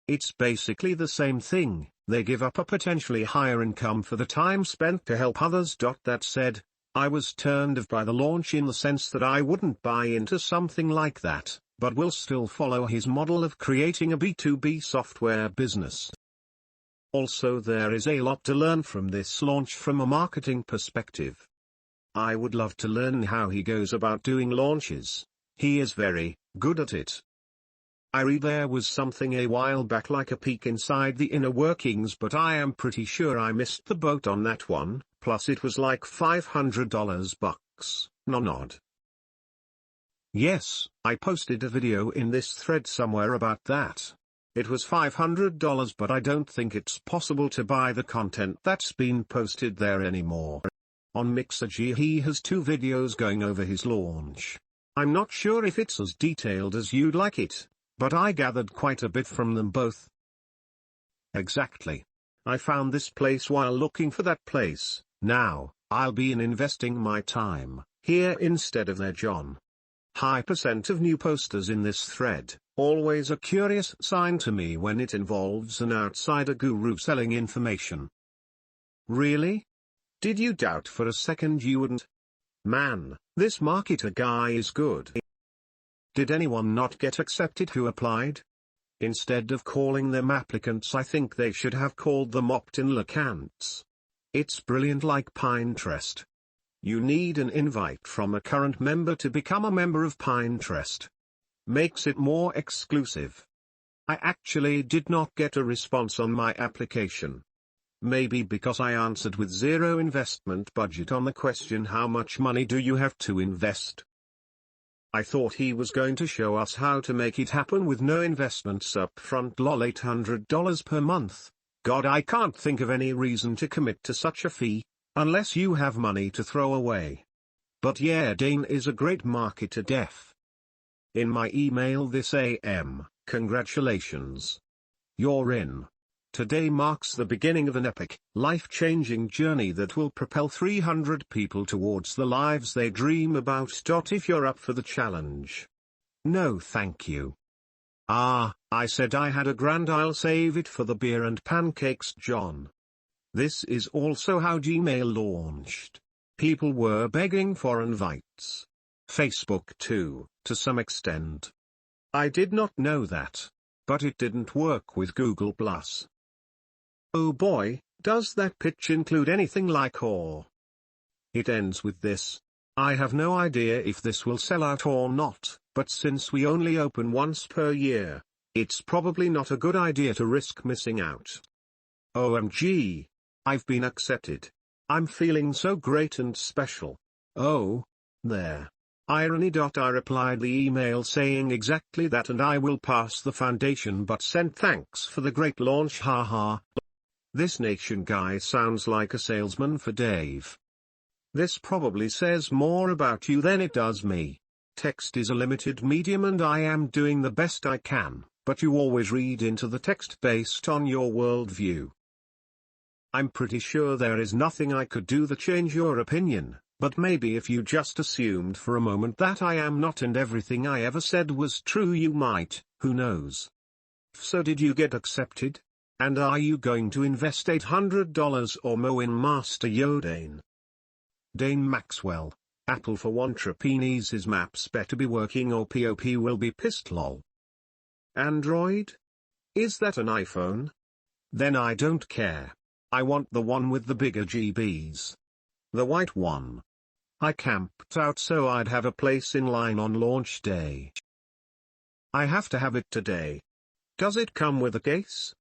It's basically the same thing. They give up a potentially higher income for the time spent to help others. That said, I was turned off by the launch in the sense that I wouldn't buy into something like that, but will still follow his model of creating a B2B software business. Also, there is a lot to learn from this launch from a marketing perspective. I would love to learn how he goes about doing launches. He is very good at it. I read there was something a while back like a peek inside the inner workings, but I am pretty sure I missed the boat on that one, plus it was like $500 bucks, nod. Yes, I posted a video in this thread somewhere about that. It was $500, but I don't think it's possible to buy the content that's been posted there anymore. On Mixergy he has 2 videos going over his launch. I'm not sure if it's as detailed as you'd like it, but I gathered quite a bit from them both. Exactly. I found this place while looking for that place. Now, I'll be investing my time here instead of there, John. High % of new posters in this thread, always a curious sign to me when it involves an outsider guru selling information. Really? Did you doubt for a second you wouldn't? Man, this marketer guy is good. Did anyone not get accepted who applied? Instead of calling them applicants, I think they should have called them opt-in lacants. It's brilliant, like Pinterest. You need an invite from a current member to become a member of Pinterest. Makes it more exclusive. I actually did not get a response on my application. Maybe because I answered with zero investment budget on the question, how much money do you have to invest? I thought he was going to show us how to make it happen with no investments up front, lol. $800 per month. God, I can't think of any reason to commit to such a fee, unless you have money to throw away. But yeah, Dane is a great marketer def. In my email this AM, congratulations. You're in. Today marks the beginning of an epic, life-changing journey that will propel 300 people towards the lives they dream about. If you're up for the challenge. No thank you. I said I had a grand, I'll save it for the beer and pancakes, John. This is also how Gmail launched. People were begging for invites. Facebook too, to some extent. I did not know that. But it didn't work with Google+. Oh boy, does that pitch include anything like or? It ends with this. I have no idea if this will sell out or not, but since we only open once per year, it's probably not a good idea to risk missing out. OMG. I've been accepted. I'm feeling so great and special. Oh. There. Irony. I replied the email saying exactly that, and I will pass the foundation but send thanks for the great launch, haha. This nation guy sounds like a salesman for Dave. This probably says more about you than it does me. Text is a limited medium and I am doing the best I can, but you always read into the text based on your worldview. I'm pretty sure there is nothing I could do that change your opinion, but maybe if you just assumed for a moment that I am not and everything I ever said was true, you might, who knows. So did you get accepted? And are you going to invest $800 or more in Master Dane? Dane Maxwell, Apple for entrepreneurs. His maps better be working or POP will be pissed, lol. Android? Is that an iPhone? Then I don't care. I want the one with the bigger GBs. The white one. I camped out so I'd have a place in line on launch day. I have to have it today. Does it come with a case?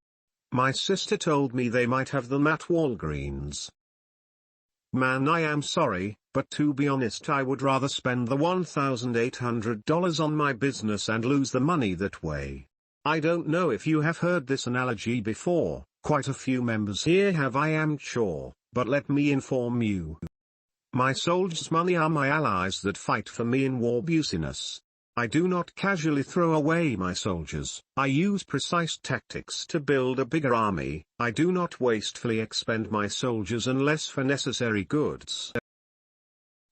My sister told me they might have them at Walgreens. Man, I am sorry, but to be honest, I would rather spend the $1,800 on my business and lose the money that way. I don't know if you have heard this analogy before, quite a few members here have, I am sure, but let me inform you. My soldiers' money are my allies that fight for me in war business. I do not casually throw away my soldiers. I use precise tactics to build a bigger army. I do not wastefully expend my soldiers unless for necessary goods.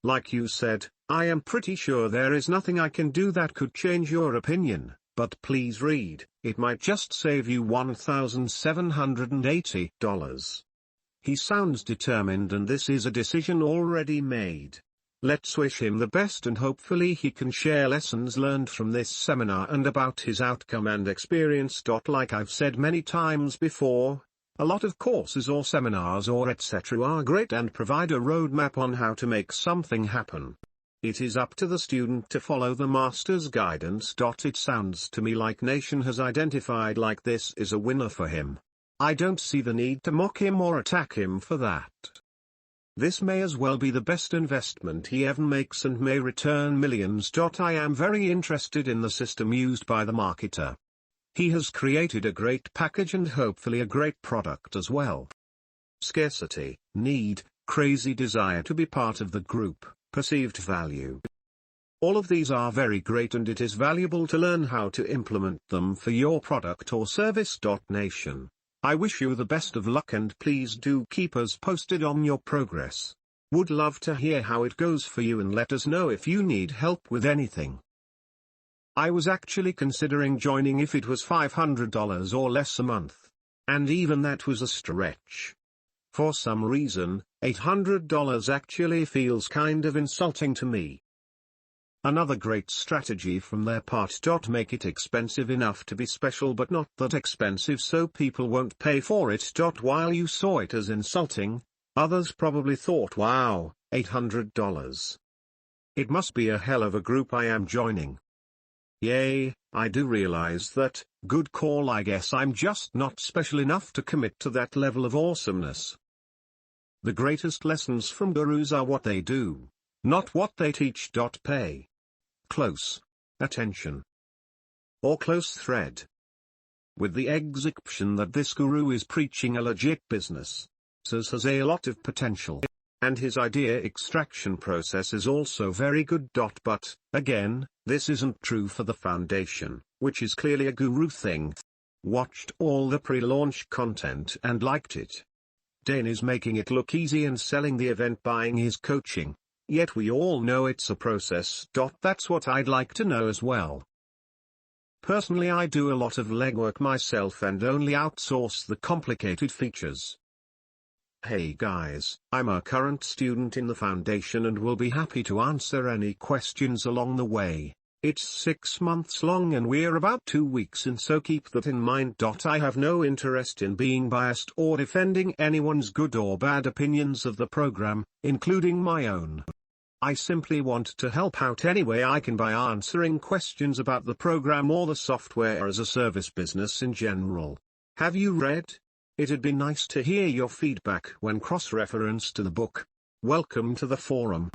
Like you said, I am pretty sure there is nothing I can do that could change your opinion, but please read, it might just save you $1,780. He sounds determined and this is a decision already made. Let's wish him the best and hopefully he can share lessons learned from this seminar and about his outcome and experience. Like I've said many times before, a lot of courses or seminars or etc. are great and provide a roadmap on how to make something happen. It is up to the student to follow the master's guidance. It sounds to me like Nation has identified like this is a winner for him. I don't see the need to mock him or attack him for that. This may as well be the best investment he ever makes and may return millions. I am very interested in the system used by the marketer. He has created a great package and hopefully a great product as well. Scarcity, need, crazy desire to be part of the group, perceived value. All of these are very great and it is valuable to learn how to implement them for your product or service. Nation, I wish you the best of luck and please do keep us posted on your progress. Would love to hear how it goes for you and let us know if you need help with anything. I was actually considering joining if it was $500 or less a month. And even that was a stretch. For some reason, $800 actually feels kind of insulting to me. Another great strategy from their part. Make it expensive enough to be special but not that expensive so people won't pay for it. While you saw it as insulting, others probably thought, wow, $800. It must be a hell of a group I am joining. Yay, I do realize that. Good call. I guess I'm just not special enough to commit to that level of awesomeness. The greatest lessons from gurus are what they do, not what they teach. Pay close attention or close thread. With the exception that this guru is preaching a legit business, has a lot of potential. And his idea extraction process is also very good. But, again, this isn't true for the foundation, which is clearly a guru thing. Watched all the pre-launch content and liked it. Dane is making it look easy and selling the event, buying his coaching, yet we all know it's a process. That's what I'd like to know as well. Personally, I do a lot of legwork myself and only outsource the complicated features. Hey guys, I'm a current student in the foundation and will be happy to answer any questions along the way. It's 6 months long and we're about 2 weeks in, so keep that in mind. I have no interest in being biased or defending anyone's good or bad opinions of the program, including my own. I simply want to help out any way I can by answering questions about the program or the software as a service business in general. Have you read? It'd be nice to hear your feedback when cross-reference to the book. Welcome to the forum.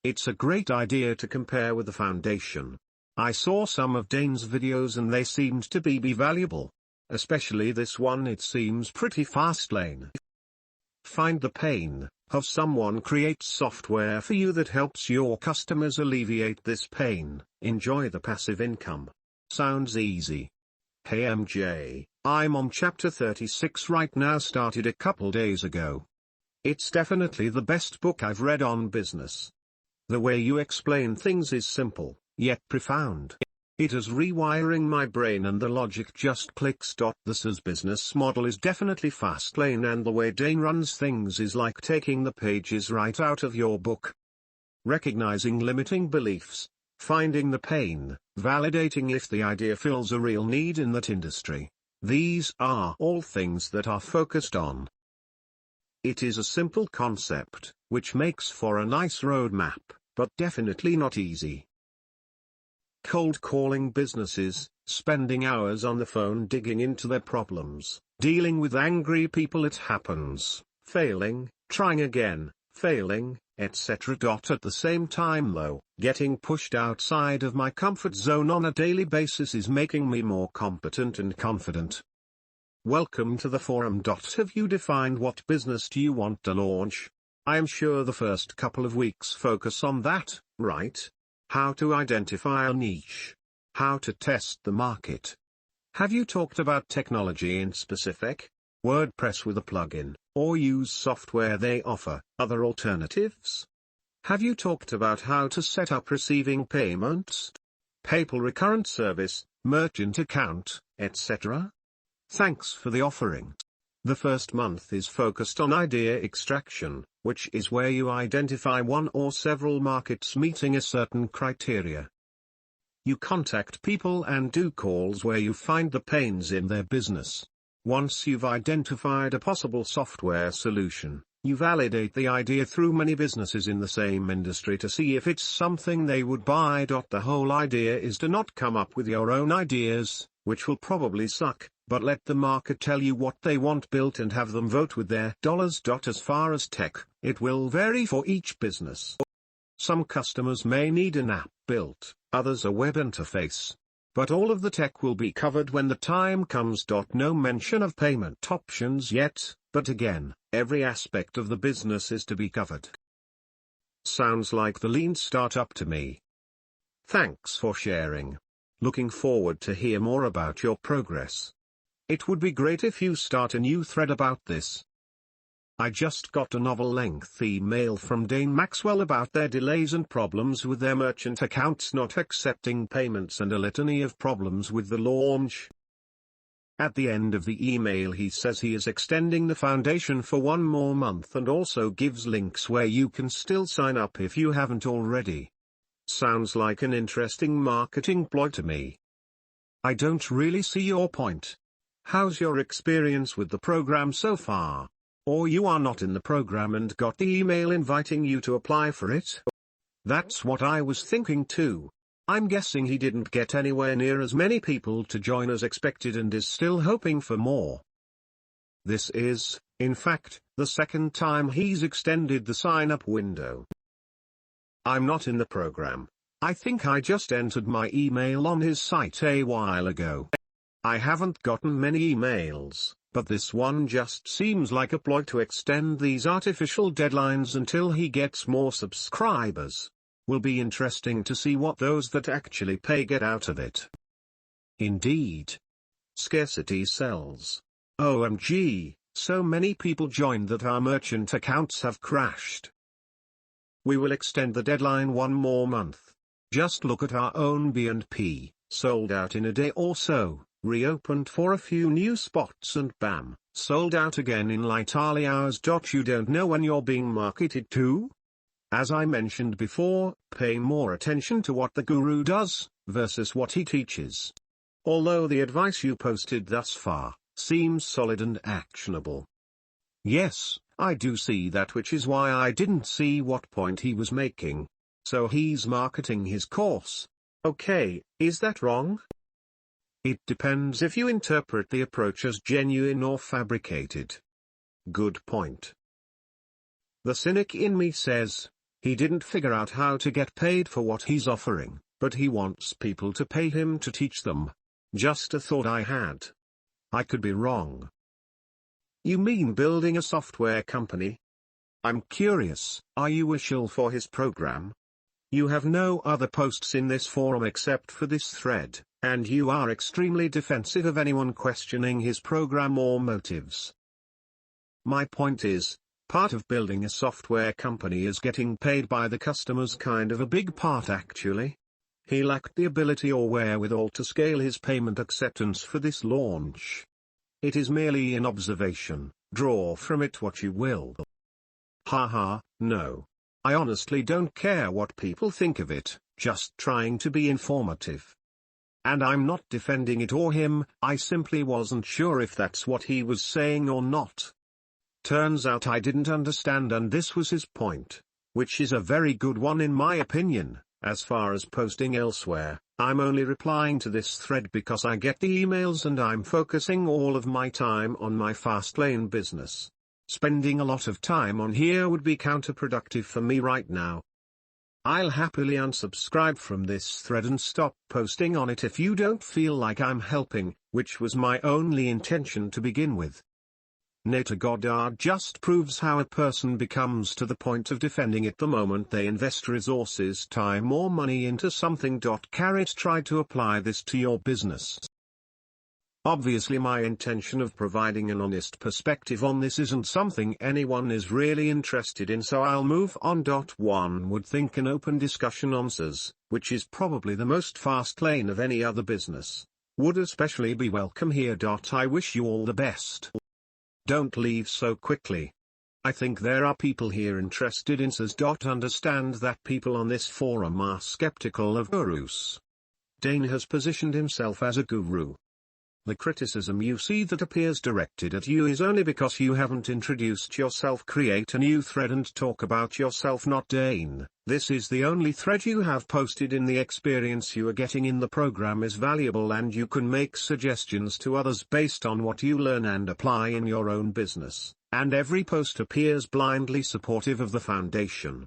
It's a great idea to compare with the foundation. I saw some of Dane's videos and they seemed to be valuable. Especially this one, it seems pretty fast lane. Find the pain, have someone create software for you that helps your customers alleviate this pain, enjoy the passive income. Sounds easy. Hey MJ, I'm on chapter 36 right now, started a couple days ago. It's definitely the best book I've read on business. The way you explain things is simple, yet profound. It is rewiring my brain and the logic just clicks. This business model is definitely fast lane and the way Dane runs things is like taking the pages right out of your book. Recognizing limiting beliefs, finding the pain, validating if the idea fills a real need in that industry. These are all things that are focused on. It is a simple concept, which makes for a nice roadmap, but definitely not easy. Cold calling businesses, spending hours on the phone digging into their problems, dealing with angry people, it happens, failing, trying again, failing, etc. At the same time though, getting pushed outside of my comfort zone on a daily basis is making me more competent and confident. Welcome to the forum. Have you defined what business do you want to launch? I am sure the first couple of weeks focus on that, right? How to identify a niche. How to test the market. Have you talked about technology in specific? WordPress with a plugin, or use software they offer, other alternatives? Have you talked about how to set up receiving payments? PayPal recurrent service, merchant account, etc.? Thanks for the offering. The first month is focused on idea extraction, which is where you identify one or several markets meeting a certain criteria. You contact people and do calls where you find the pains in their business. Once you've identified a possible software solution, You validate the idea through many businesses in the same industry to see if it's something they would buy. The whole idea is to not come up with your own ideas, which will probably suck, but let the market tell you what they want built and have them vote with their dollars. As far as tech, it will vary for each business. Some customers may need an app built, others a web interface. But all of the tech will be covered when the time comes. No mention of payment options yet, but again, every aspect of the business is to be covered. Sounds like the lean startup to me. Thanks for sharing. Looking forward to hear more about your progress. It would be great if you start a new thread about this. I just got a novel-length email from Dane Maxwell about their delays and problems with their merchant accounts not accepting payments and a litany of problems with the launch. At the end of the email he says he is extending the foundation for 1 more month and also gives links where you can still sign up if you haven't already. Sounds like an interesting marketing ploy to me. I don't really see your point. How's your experience with the program so far? Or you are not in the program and got the email inviting you to apply for it? That's what I was thinking too. I'm guessing he didn't get anywhere near as many people to join as expected and is still hoping for more. This is, in fact, the second time he's extended the sign-up window. I'm not in the program. I think I just entered my email on his site a while ago. I haven't gotten many emails, but this one just seems like a ploy to extend these artificial deadlines until he gets more subscribers. Will be interesting to see what those that actually pay get out of it. Indeed. Scarcity sells. OMG, so many people joined that our merchant accounts have crashed. We will extend the deadline 1 more month. Just look at our own B&P, sold out in a day or so. Reopened for a few new spots and bam, sold out again in literally hours. You don't know when you're being marketed to? As I mentioned before, pay more attention to what the guru does, versus what he teaches. Although the advice you posted thus far seems solid and actionable. Yes, I do see that, which is why I didn't see what point he was making. So he's marketing his course. Okay, is that wrong? It depends if you interpret the approach as genuine or fabricated. Good point. The cynic in me says, he didn't figure out how to get paid for what he's offering, but he wants people to pay him to teach them. Just a thought I had. I could be wrong. You mean building a software company? I'm curious, are you a shill for his program? You have no other posts in this forum except for this thread, and you are extremely defensive of anyone questioning his program or motives. My point is, part of building a software company is getting paid by the customers, kind of a big part actually. He lacked the ability or wherewithal to scale his payment acceptance for this launch. It is merely an observation, draw from it what you will. Haha, no. I honestly don't care what people think of it, just trying to be informative. And I'm not defending it or him, I simply wasn't sure if that's what he was saying or not. Turns out I didn't understand, and this was his point, which is a very good one in my opinion. As far as posting elsewhere, I'm only replying to this thread because I get the emails and I'm focusing all of my time on my Fastlane business. Spending a lot of time on here would be counterproductive for me right now. I'll happily unsubscribe from this thread and stop posting on it if you don't feel like I'm helping, which was my only intention to begin with. Nata Goddard just proves how a person becomes to the point of defending it the moment they invest resources, time or money into something. Try to apply this to your business. Obviously my intention of providing an honest perspective on this isn't something anyone is really interested in, so I'll move on. One would think an open discussion on SaaS, which is probably the most fast lane of any other business, would especially be welcome here. I wish you all the best. Don't leave so quickly. I think there are people here interested in SaaS. Understand that people on this forum are skeptical of gurus. Dane has positioned himself as a guru. The criticism you see that appears directed at you is only because you haven't introduced yourself. Create a new thread and talk about yourself, not Dane. This is the only thread you have posted in. The experience you are getting in the program is valuable, and you can make suggestions to others based on what you learn and apply in your own business, and every post appears blindly supportive of the foundation.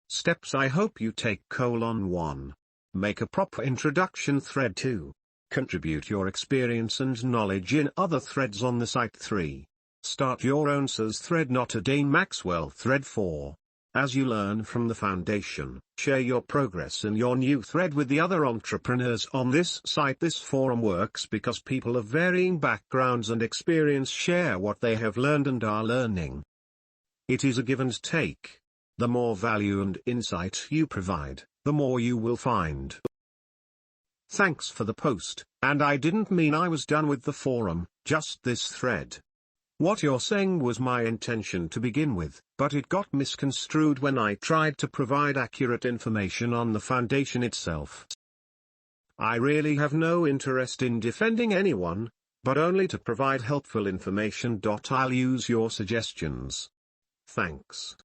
Steps I hope you take: 1. Make a proper introduction thread. 2. Contribute your experience and knowledge in other threads on the site. 3. Start your own SaaS thread, not a Dane Maxwell thread. 4. As you learn from the foundation, share your progress in your new thread with the other entrepreneurs on this site. This forum works because people of varying backgrounds and experience share what they have learned and are learning. It is a give and take. The more value and insight you provide, the more you will find. Thanks for the post, and I didn't mean I was done with the forum, just this thread. What you're saying was my intention to begin with, but it got misconstrued when I tried to provide accurate information on the foundation itself. I really have no interest in defending anyone, but only to provide helpful information. I'll use your suggestions. Thanks.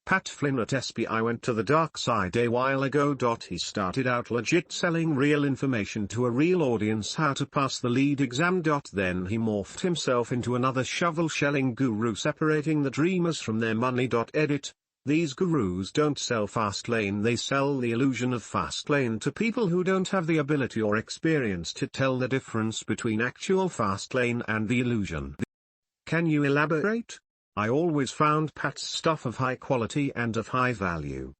Pat Flynn at SBI went to the dark side a while ago. He started out legit selling real information to a real audience, how to pass the lead exam. Then he morphed himself into another shovel-shelling guru, separating the dreamers from their money. Edit. These gurus don't sell fast lane, they sell the illusion of fast lane to people who don't have the ability or experience to tell the difference between actual fast lane and the illusion. Can you elaborate? I always found Pat's stuff of high quality and of high value.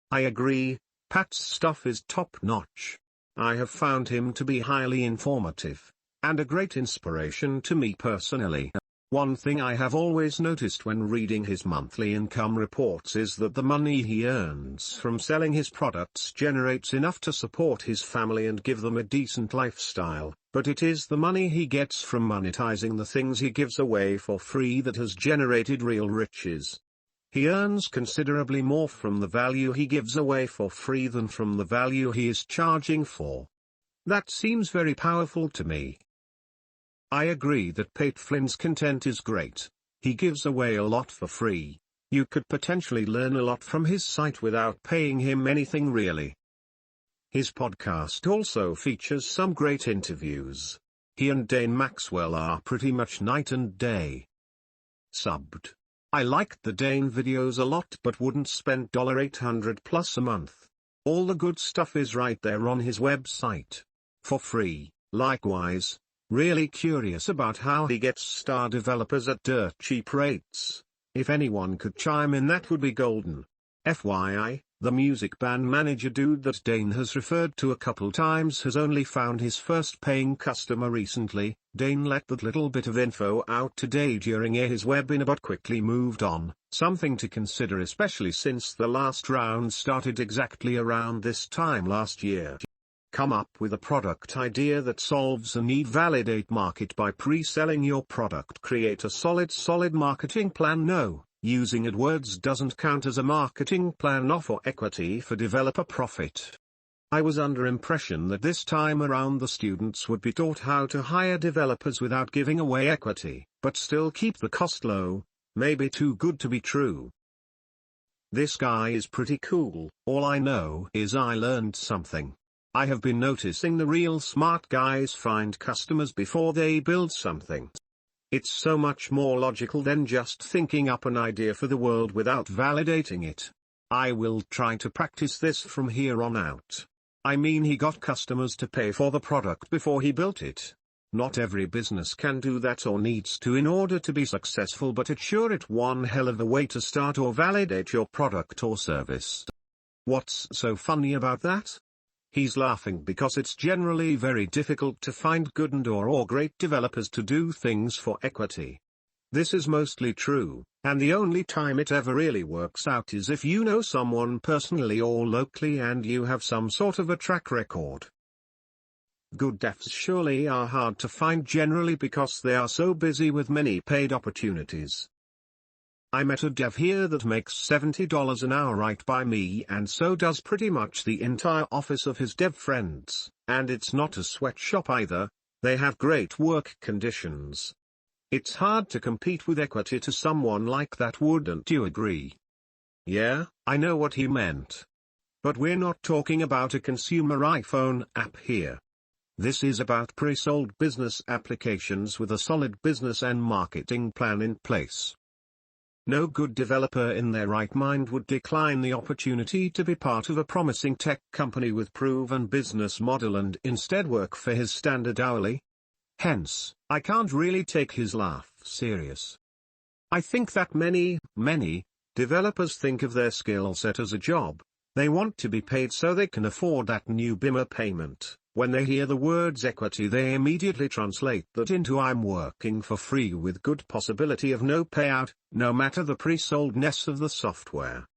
I agree, Pat's stuff is top-notch. I have found him to be highly informative, and a great inspiration to me personally. One thing I have always noticed when reading his monthly income reports is that the money he earns from selling his products generates enough to support his family and give them a decent lifestyle. But it is the money he gets from monetizing the things he gives away for free that has generated real riches. He earns considerably more from the value he gives away for free than from the value he is charging for. That seems very powerful to me. I agree that Pat Flynn's content is great. He gives away a lot for free. You could potentially learn a lot from his site without paying him anything really. His podcast also features some great interviews. He and Dane Maxwell are pretty much night and day. Subbed. I liked the Dane videos a lot but wouldn't spend $800 plus a month. All the good stuff is right there on his website. For free. Likewise, really curious about how he gets star developers at dirt cheap rates. If anyone could chime in, that would be golden. FYI, the music band manager dude that Dane has referred to a couple times has only found his first paying customer recently. Dane let that little bit of info out today during his webinar but quickly moved on, something to consider especially since the last round started exactly around this time last year. Come up with a product idea that solves a need. Validate market by pre-selling your product. Create a solid marketing plan. No, using AdWords doesn't count as a marketing plan. Offer equity for developer profit. I was under impression that this time around the students would be taught how to hire developers without giving away equity, but still keep the cost low. Maybe too good to be true. This guy is pretty cool. All I know is I learned something. I have been noticing the real smart guys find customers before they build something. It's so much more logical than just thinking up an idea for the world without validating it. I will try to practice this from here on out. I mean, he got customers to pay for the product before he built it. Not every business can do that or needs to in order to be successful, but it's one hell of a way to start or validate your product or service. What's so funny about that? He's laughing because it's generally very difficult to find good and/or great developers to do things for equity. This is mostly true, and the only time it ever really works out is if you know someone personally or locally and you have some sort of a track record. Good devs surely are hard to find generally because they are so busy with many paid opportunities. I met a dev here that makes $70 an hour right by me, and so does pretty much the entire office of his dev friends, and it's not a sweatshop either. They have great work conditions. It's hard to compete with equity to someone like that, wouldn't you agree? Yeah, I know what he meant. But we're not talking about a consumer iPhone app here. This is about pre-sold business applications with a solid business and marketing plan in place. No good developer in their right mind would decline the opportunity to be part of a promising tech company with proven business model and instead work for his standard hourly. Hence, I can't really take his laugh serious. I think that many developers think of their skill set as a job. They want to be paid so they can afford that new BIMA payment. When they hear the words equity, they immediately translate that into I'm working for free with good possibility of no payout, no matter the pre-soldness of the software.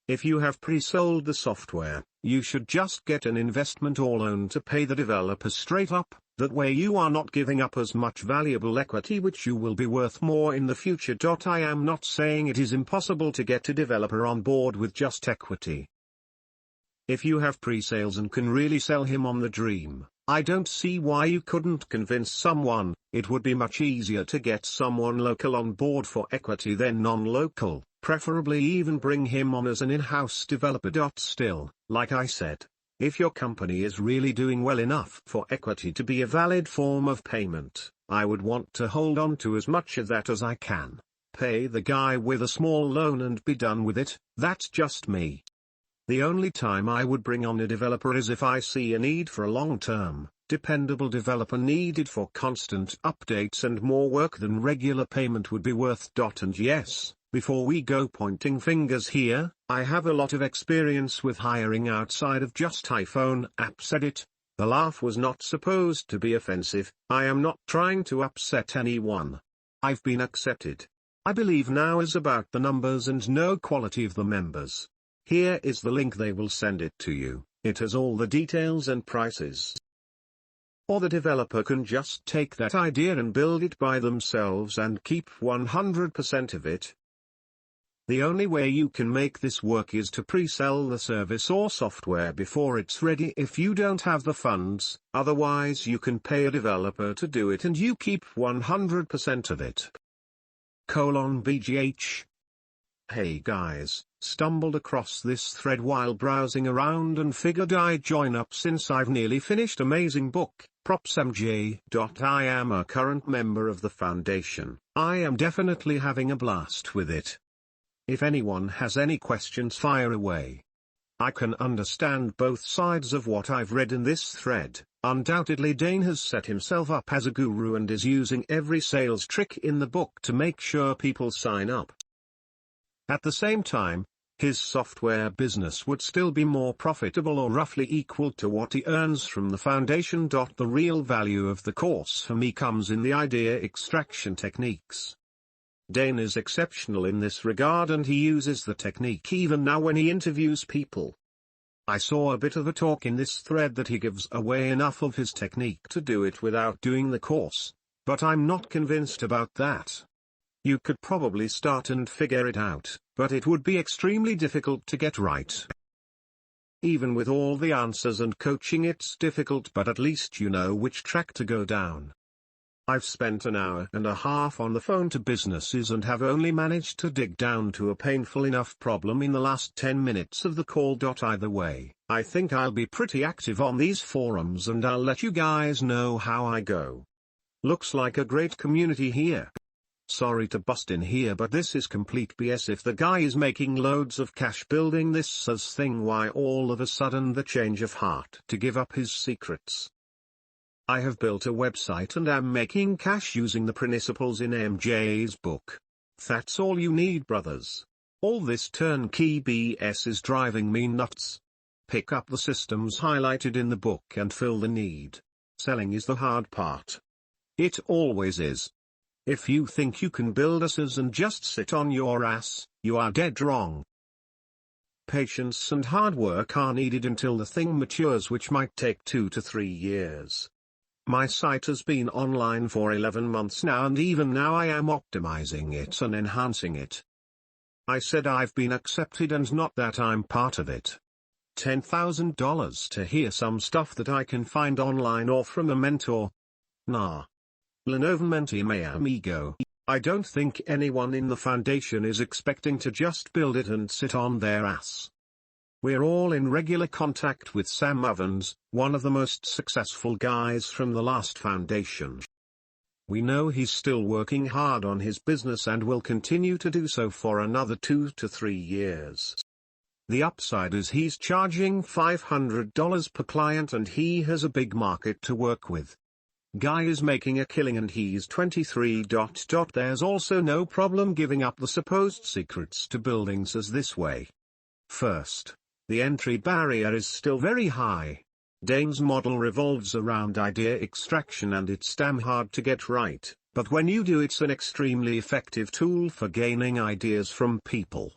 If you have pre-sold the software, you should just get an investment or loan to pay the developer straight up. That way you are not giving up as much valuable equity which you will be worth more in the future. I am not saying it is impossible to get a developer on board with just equity. If you have pre-sales and can really sell him on the dream, I don't see why you couldn't convince someone. It would be much easier to get someone local on board for equity than non-local, preferably even bring him on as an in-house developer. Still, like I said, if your company is really doing well enough for equity to be a valid form of payment, I would want to hold on to as much of that as I can. Pay the guy with a small loan and be done with it. That's just me. The only time I would bring on a developer is if I see a need for a long-term, dependable developer needed for constant updates and more work than regular payment would be worth. And yes, before we go pointing fingers here, I have a lot of experience with hiring outside of just iPhone apps. Edit. The laugh was not supposed to be offensive. I am not trying to upset anyone. I've been accepted. I believe now is about the numbers and no quality of the members. Here is the link, they will send it to you. It has all the details and prices. Or the developer can just take that idea and build it by themselves and keep 100% of it. The only way you can make this work is to pre-sell the service or software before it's ready if you don't have the funds. Otherwise you can pay a developer to do it and you keep 100% of it. BGH. Hey guys, stumbled across this thread while browsing around and figured I'd join up since I've nearly finished amazing book. Props MJ. I am a current member of the foundation. I am definitely having a blast with it. If anyone has any questions, fire away. I can understand both sides of what I've read in this thread. Undoubtedly Dane has set himself up as a guru and is using every sales trick in the book to make sure people sign up. At the same time, his software business would still be more profitable or roughly equal to what he earns from the foundation. The real value of the course for me comes in the idea extraction techniques. Dane is exceptional in this regard and he uses the technique even now when he interviews people. I saw a bit of a talk in this thread that he gives away enough of his technique to do it without doing the course, but I'm not convinced about that. You could probably start and figure it out, but it would be extremely difficult to get right. Even with all the answers and coaching it's difficult, but at least you know which track to go down. I've spent an hour and a half on the phone to businesses and have only managed to dig down to a painful enough problem in the last 10 minutes of the call. Either way, I think I'll be pretty active on these forums and I'll let you guys know how I go. Looks like a great community here. Sorry to bust in here, but this is complete BS. If the guy is making loads of cash building this SaaS thing, why all of a sudden the change of heart to give up his secrets? I have built a website and am making cash using the principles in MJ's book. That's all you need, brothers. All this turnkey BS is driving me nuts. Pick up the systems highlighted in the book and fill the need. Selling is the hard part. It always is. If you think you can build a SaaS and just sit on your ass, you are dead wrong. Patience and hard work are needed until the thing matures, which might take 2 to 3 years. My site has been online for 11 months now and even now I am optimizing it and enhancing it. I said I've been accepted and not that I'm part of it. $10,000 to hear some stuff that I can find online or from a mentor? Nah. Lenovo Menti me amigo. I don't think anyone in the foundation is expecting to just build it and sit on their ass. We're all in regular contact with Sam Ovens, one of the most successful guys from the last foundation. We know he's still working hard on his business and will continue to do so for another 2 to 3 years. The upside is he's charging $500 per client and he has a big market to work with. Guy is making a killing and he's 23. There's also no problem giving up the supposed secrets to buildings as this way. First, the entry barrier is still very high. Dane's model revolves around idea extraction and it's damn hard to get right, but when you do it's an extremely effective tool for gaining ideas from people.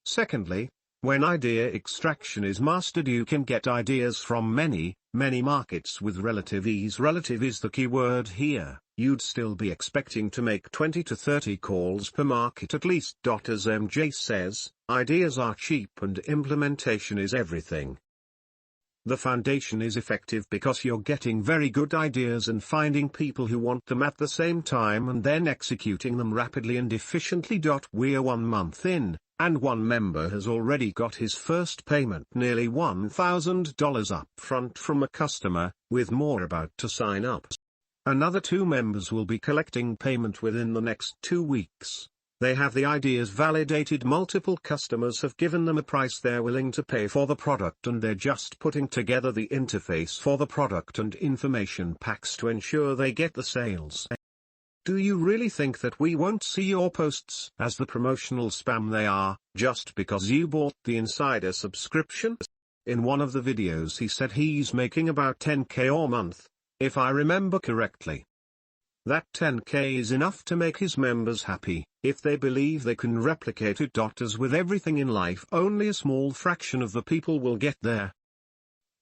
Secondly, when idea extraction is mastered you can get ideas from many markets with relative ease. Relative is the key word here. You'd still be expecting to make 20 to 30 calls per market at least. As MJ says, ideas are cheap and implementation is everything. The foundation is effective because you're getting very good ideas and finding people who want them at the same time and then executing them rapidly and efficiently. We're 1 month in, and one member has already got his first payment, nearly $1,000 up front from a customer, with more about to sign up. Another 2 members will be collecting payment within the next 2 weeks. They have the ideas validated. Multiple customers have given them a price they're willing to pay for the product and they're just putting together the interface for the product and information packs to ensure they get the sales. Do you really think that we won't see your posts as the promotional spam they are, just because you bought the insider subscription? In one of the videos he said he's making about $10K a month, if I remember correctly. That $10K is enough to make his members happy, if they believe they can replicate it. As with everything in life, only a small fraction of the people will get there.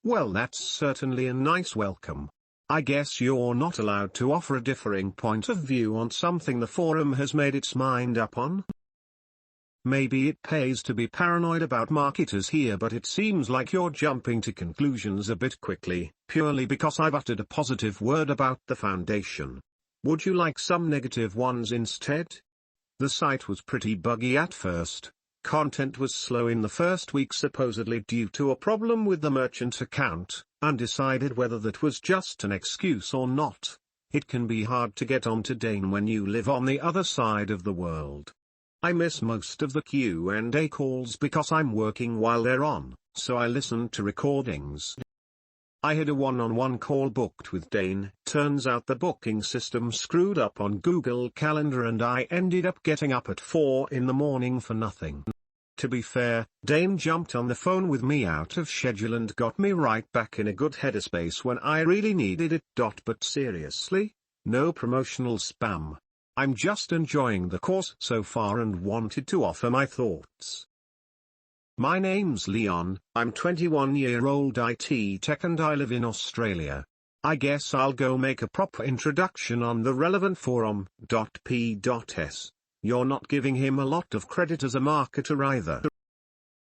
Well, that's certainly a nice welcome. I guess you're not allowed to offer a differing point of view on something the forum has made its mind up on? Maybe it pays to be paranoid about marketers here, but it seems like you're jumping to conclusions a bit quickly, purely because I've uttered a positive word about the foundation. Would you like some negative ones instead? The site was pretty buggy at first. Content was slow in the first week, supposedly due to a problem with the merchant account, undecided whether that was just an excuse or not. It can be hard to get onto Dane when you live on the other side of the world. I miss most of the Q&A calls because I'm working while they're on, so I listen to recordings. I had a one-on-one call booked with Dane. Turns out the booking system screwed up on Google Calendar and I ended up getting up at 4 in the morning for nothing. To be fair, Dane jumped on the phone with me out of schedule and got me right back in a good headspace when I really needed it. But seriously, no promotional spam. I'm just enjoying the course so far and wanted to offer my thoughts. My name's Leon, I'm 21-year-old IT tech and I live in Australia. I guess I'll go make a proper introduction on the relevant forum. P.S. You're not giving him a lot of credit as a marketer either.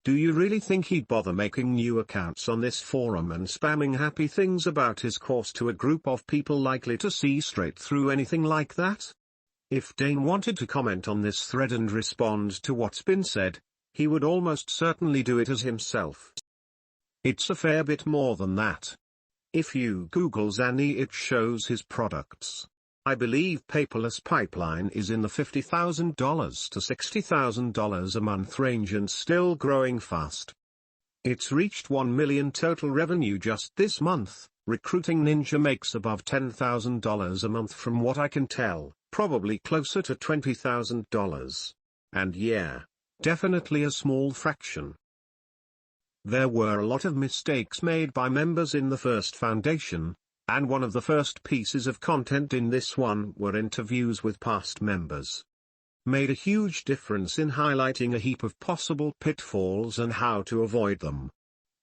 Do you really think he'd bother making new accounts on this forum and spamming happy things about his course to a group of people likely to see straight through anything like that? If Dane wanted to comment on this thread and respond to what's been said, he would almost certainly do it as himself. It's a fair bit more than that. If you Google Zanny, it shows his products. I believe paperless pipeline is in the $50,000 to $60,000 a month range and still growing fast. It's reached 1 million total revenue just this month. Recruiting Ninja makes above $10,000 a month from what I can tell, probably closer to $20,000. And yeah, definitely a small fraction. There were a lot of mistakes made by members in the first foundation, and one of the first pieces of content in this one were interviews with past members. Made a huge difference in highlighting a heap of possible pitfalls and how to avoid them.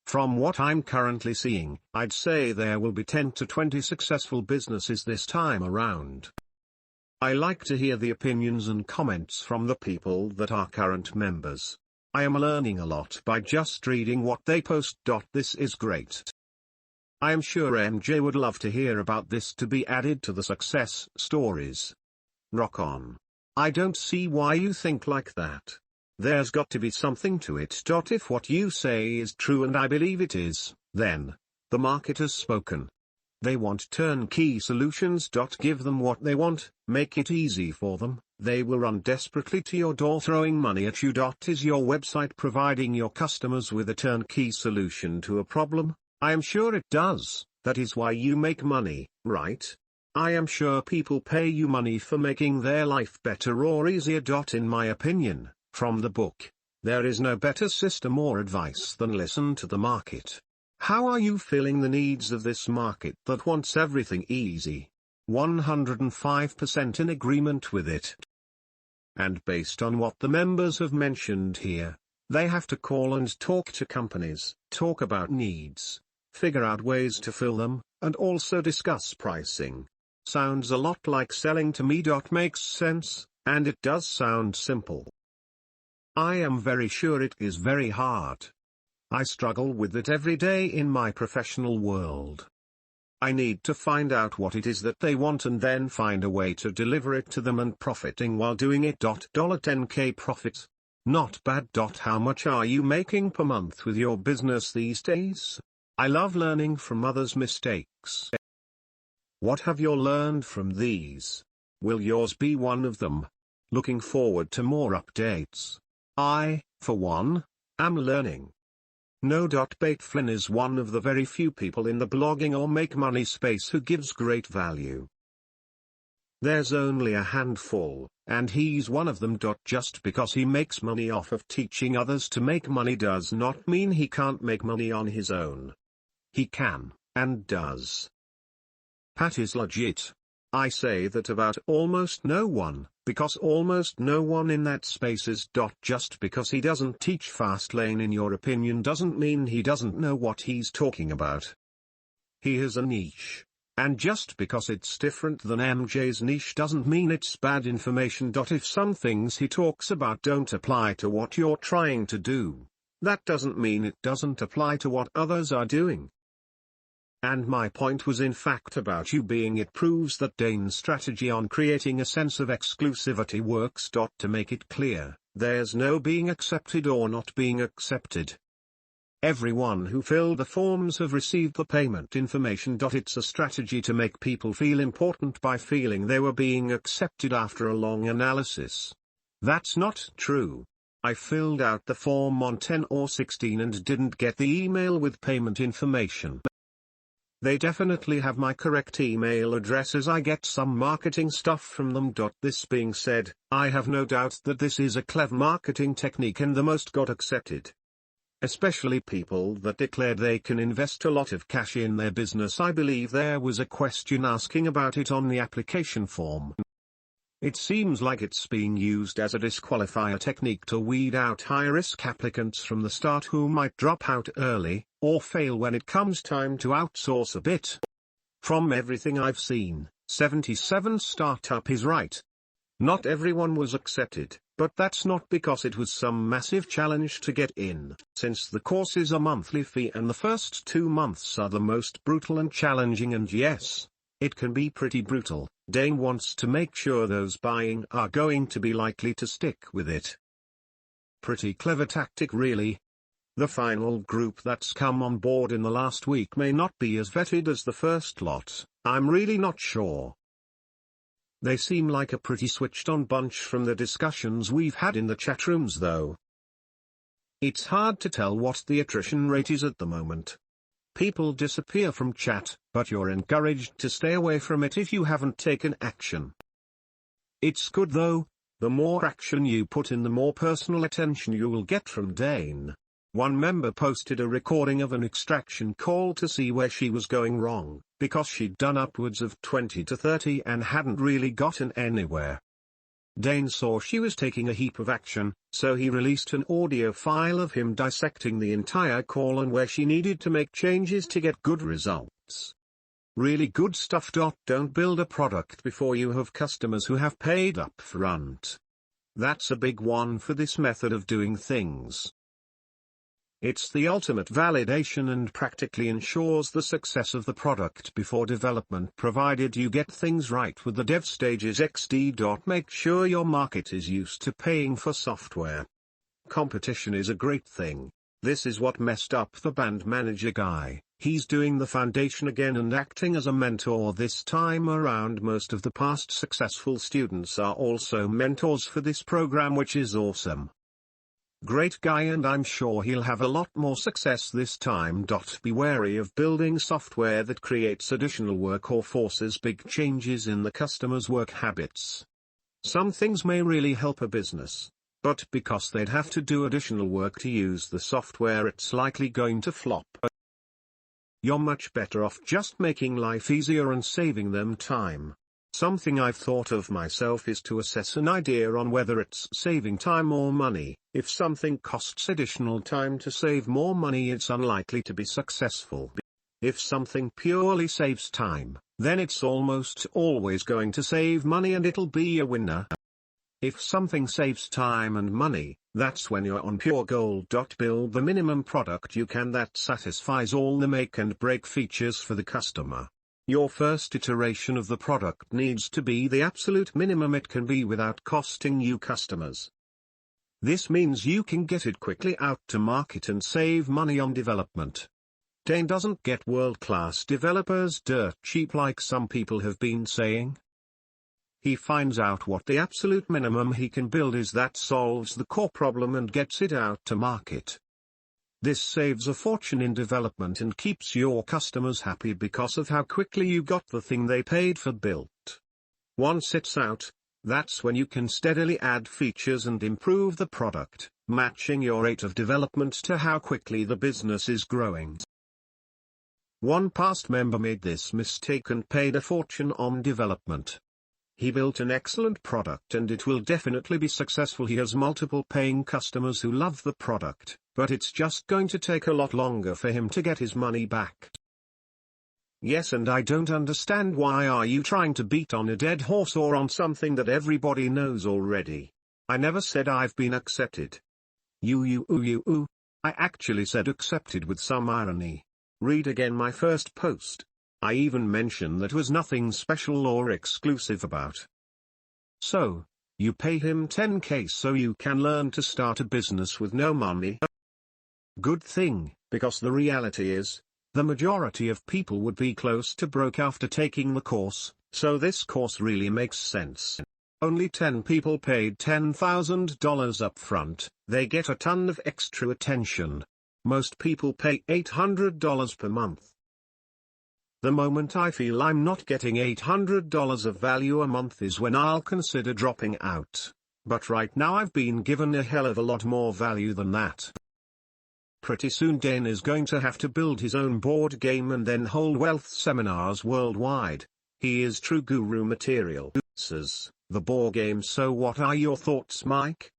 From what I'm currently seeing, I'd say there will be 10 to 20 successful businesses this time around. I like to hear the opinions and comments from the people that are current members. I am learning a lot by just reading what they post. This is great. I am sure MJ would love to hear about this to be added to the success stories. Rock on. I don't see why you think like that. There's got to be something to it. If what you say is true, and I believe it is, then the market has spoken. They want turnkey solutions. Give them what they want, make it easy for them, they will run desperately to your door throwing money at you. Is your website providing your customers with a turnkey solution to a problem? I am sure it does. That is why you make money, right? I am sure people pay you money for making their life better or easier. In my opinion, from the book, there is no better system or advice than listen to the market. How are you filling the needs of this market that wants everything easy? 105% in agreement with it. And based on what the members have mentioned here, they have to call and talk to companies, talk about needs, figure out ways to fill them, and also discuss pricing. Sounds a lot like selling to me. Makes sense, and it does sound simple. I am very sure it is very hard. I struggle with it every day in my professional world. I need to find out what it is that they want and then find a way to deliver it to them and profiting while doing it. $10K profit. Not bad. How much are you making per month with your business these days? I love learning from others' mistakes. What have you learned from these? Will yours be one of them? Looking forward to more updates. I, for one, am learning. No. Bate Flynn is one of the very few people in the blogging or make money space who gives great value. There's only a handful, and he's one of them. Just because he makes money off of teaching others to make money does not mean he can't make money on his own. He can, and does. Pat is legit. I say that about almost no one, because almost no one in that space is. Just because he doesn't teach Fastlane in your opinion doesn't mean he doesn't know what he's talking about. He has a niche. And just because it's different than MJ's niche doesn't mean it's bad information. If some things he talks about don't apply to what you're trying to do, that doesn't mean it doesn't apply to what others are doing. And my point was in fact about you being. It proves that Dane's strategy on creating a sense of exclusivity works. To make it clear, there's no being accepted or not being accepted. Everyone who filled the forms have received the payment information. It's a strategy to make people feel important by feeling they were being accepted after a long analysis. That's not true. I filled out the form on 10 or 16 and didn't get the email with payment information. They definitely have my correct email addresses. I get some marketing stuff from them. This being said, I have no doubt that this is a clever marketing technique and the most got accepted. Especially people that declared they can invest a lot of cash in their business. I believe there was a question asking about it on the application form. It seems like it's being used as a disqualifier technique to weed out high-risk applicants from the start who might drop out early, or fail when it comes time to outsource a bit. From everything I've seen, 77 startup is right. Not everyone was accepted, but that's not because it was some massive challenge to get in. Since the course is a monthly fee and the first 2 months are the most brutal and challenging, and yes, it can be pretty brutal, Dane wants to make sure those buying are going to be likely to stick with it. Pretty clever tactic really. The final group that's come on board in the last week may not be as vetted as the first lot, I'm really not sure. They seem like a pretty switched-on bunch from the discussions we've had in the chat rooms though. It's hard to tell what the attrition rate is at the moment. People disappear from chat, but you're encouraged to stay away from it if you haven't taken action. It's good though, the more action you put in the more personal attention you will get from Dane. One member posted a recording of an extraction call to see where she was going wrong, because she'd done upwards of 20 to 30 and hadn't really gotten anywhere. Dane saw she was taking a heap of action, so he released an audio file of him dissecting the entire call and where she needed to make changes to get good results. Really good stuff. Don't build a product before you have customers who have paid up front. That's a big one for this method of doing things. It's the ultimate validation and practically ensures the success of the product before development, provided you get things right with the dev stages XD. Make sure your market is used to paying for software. Competition is a great thing. This is what messed up the band manager guy. He's doing the foundation again and acting as a mentor this time around. Most of the past successful students are also mentors for this program, which is awesome. Great guy, and I'm sure he'll have a lot more success this time. Be wary of building software that creates additional work or forces big changes in the customer's work habits. Some things may really help a business, but because they'd have to do additional work to use the software, it's likely going to flop. You're much better off just making life easier and saving them time. Something I've thought of myself is to assess an idea on whether it's saving time or money. If something costs additional time to save more money, it's unlikely to be successful. If something purely saves time, then it's almost always going to save money and it'll be a winner. If something saves time and money, that's when you're on pure gold. Build the minimum product you can that satisfies all the make and break features for the customer. Your first iteration of the product needs to be the absolute minimum it can be without costing you customers. This means you can get it quickly out to market and save money on development. Dane doesn't get world-class developers dirt cheap like some people have been saying. He finds out what the absolute minimum he can build is that solves the core problem and gets it out to market. This saves a fortune in development and keeps your customers happy because of how quickly you got the thing they paid for built. Once it's out, that's when you can steadily add features and improve the product, matching your rate of development to how quickly the business is growing. One past member made this mistake and paid a fortune on development. He built an excellent product and it will definitely be successful. He has multiple paying customers who love the product, but it's just going to take a lot longer for him to get his money back. Yes, and I don't understand why are you trying to beat on a dead horse or on something that everybody knows already. I never said I've been accepted. I actually said accepted with some irony. Read again my first post. I even mentioned that was nothing special or exclusive about. So, you pay him $10K so you can learn to start a business with no money? Good thing, because the reality is, the majority of people would be close to broke after taking the course, so this course really makes sense. Only 10 people paid $10,000 up front. They get a ton of extra attention. Most people pay $800 per month. The moment I feel I'm not getting $800 of value a month is when I'll consider dropping out. But right now I've been given a hell of a lot more value than that. Pretty soon Dane is going to have to build his own board game and then hold wealth seminars worldwide. He is true guru material. Says, the board game. So what are your thoughts, Mike?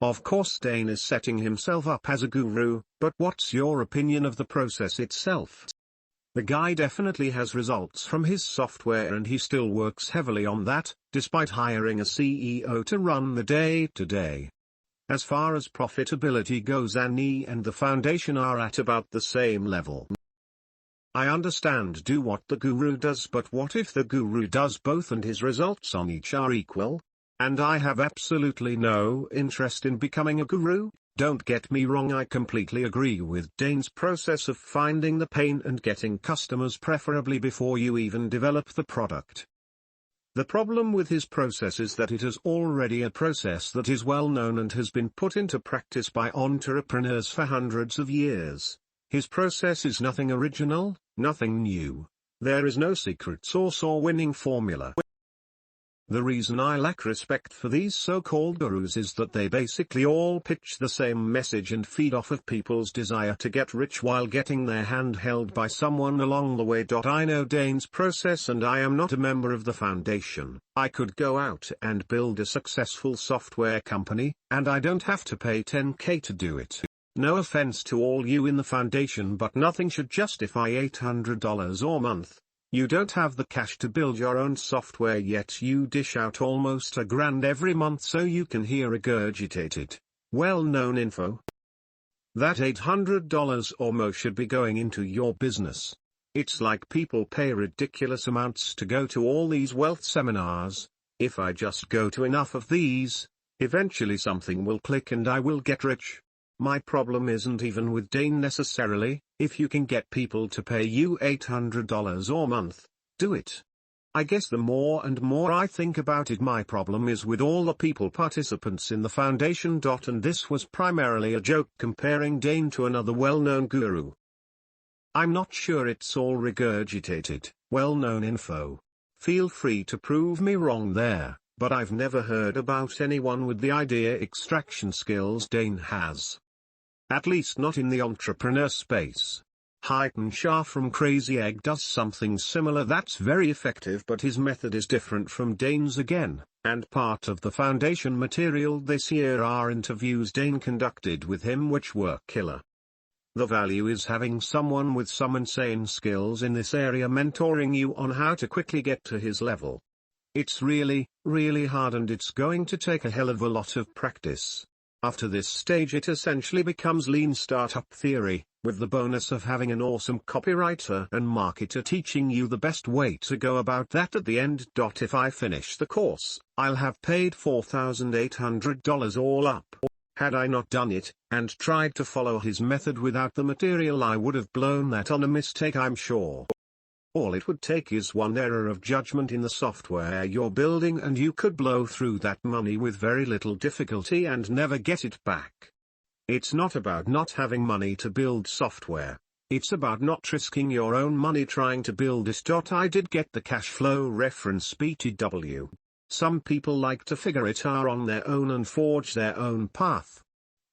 Of course Dane is setting himself up as a guru, but what's your opinion of the process itself? The guy definitely has results from his software and he still works heavily on that, despite hiring a CEO to run the day-to-day. As far as profitability goes, he and the foundation are at about the same level. I understand do what the guru does, but what if the guru does both and his results on each are equal? And I have absolutely no interest in becoming a guru. Don't get me wrong, I completely agree with Dane's process of finding the pain and getting customers preferably before you even develop the product. The problem with his process is that it is already a process that is well known and has been put into practice by entrepreneurs for hundreds of years. His process is nothing original, nothing new. There is no secret sauce or winning formula. The reason I lack respect for these so-called gurus is that they basically all pitch the same message and feed off of people's desire to get rich while getting their hand held by someone along the way. I know Dane's process and I am not a member of the foundation. I could go out and build a successful software company, and I don't have to pay $10K to do it. No offense to all you in the foundation, but nothing should justify $800 a month. You don't have the cash to build your own software yet you dish out almost $1,000 every month so you can hear regurgitated, well-known info. That $800 or more should be going into your business. It's like people pay ridiculous amounts to go to all these wealth seminars. If I just go to enough of these, eventually something will click and I will get rich. My problem isn't even with Dane necessarily. If you can get people to pay you $800 or month, do it. I guess the more and more I think about it, my problem is with all the people participants in the foundation. And this was primarily a joke comparing Dane to another well-known guru. I'm not sure it's all regurgitated, well-known info. Feel free to prove me wrong there, but I've never heard about anyone with the idea extraction skills Dane has. At least not in the entrepreneur space. Hyten Shah from Crazy Egg does something similar that's very effective, but his method is different from Dane's again, and part of the foundation material this year are interviews Dane conducted with him which were killer. The value is having someone with some insane skills in this area mentoring you on how to quickly get to his level. It's really, really hard and it's going to take a hell of a lot of practice. After this stage it essentially becomes lean startup theory, with the bonus of having an awesome copywriter and marketer teaching you the best way to go about that at the end. If I finish the course, I'll have paid $4,800 all up. Had I not done it, and tried to follow his method without the material, I would have blown that on a mistake, I'm sure. All it would take is one error of judgment in the software you're building and you could blow through that money with very little difficulty and never get it back. It's not about not having money to build software. It's about not risking your own money trying to build it. I did get the cash flow reference BTW. Some people like to figure it out on their own and forge their own path.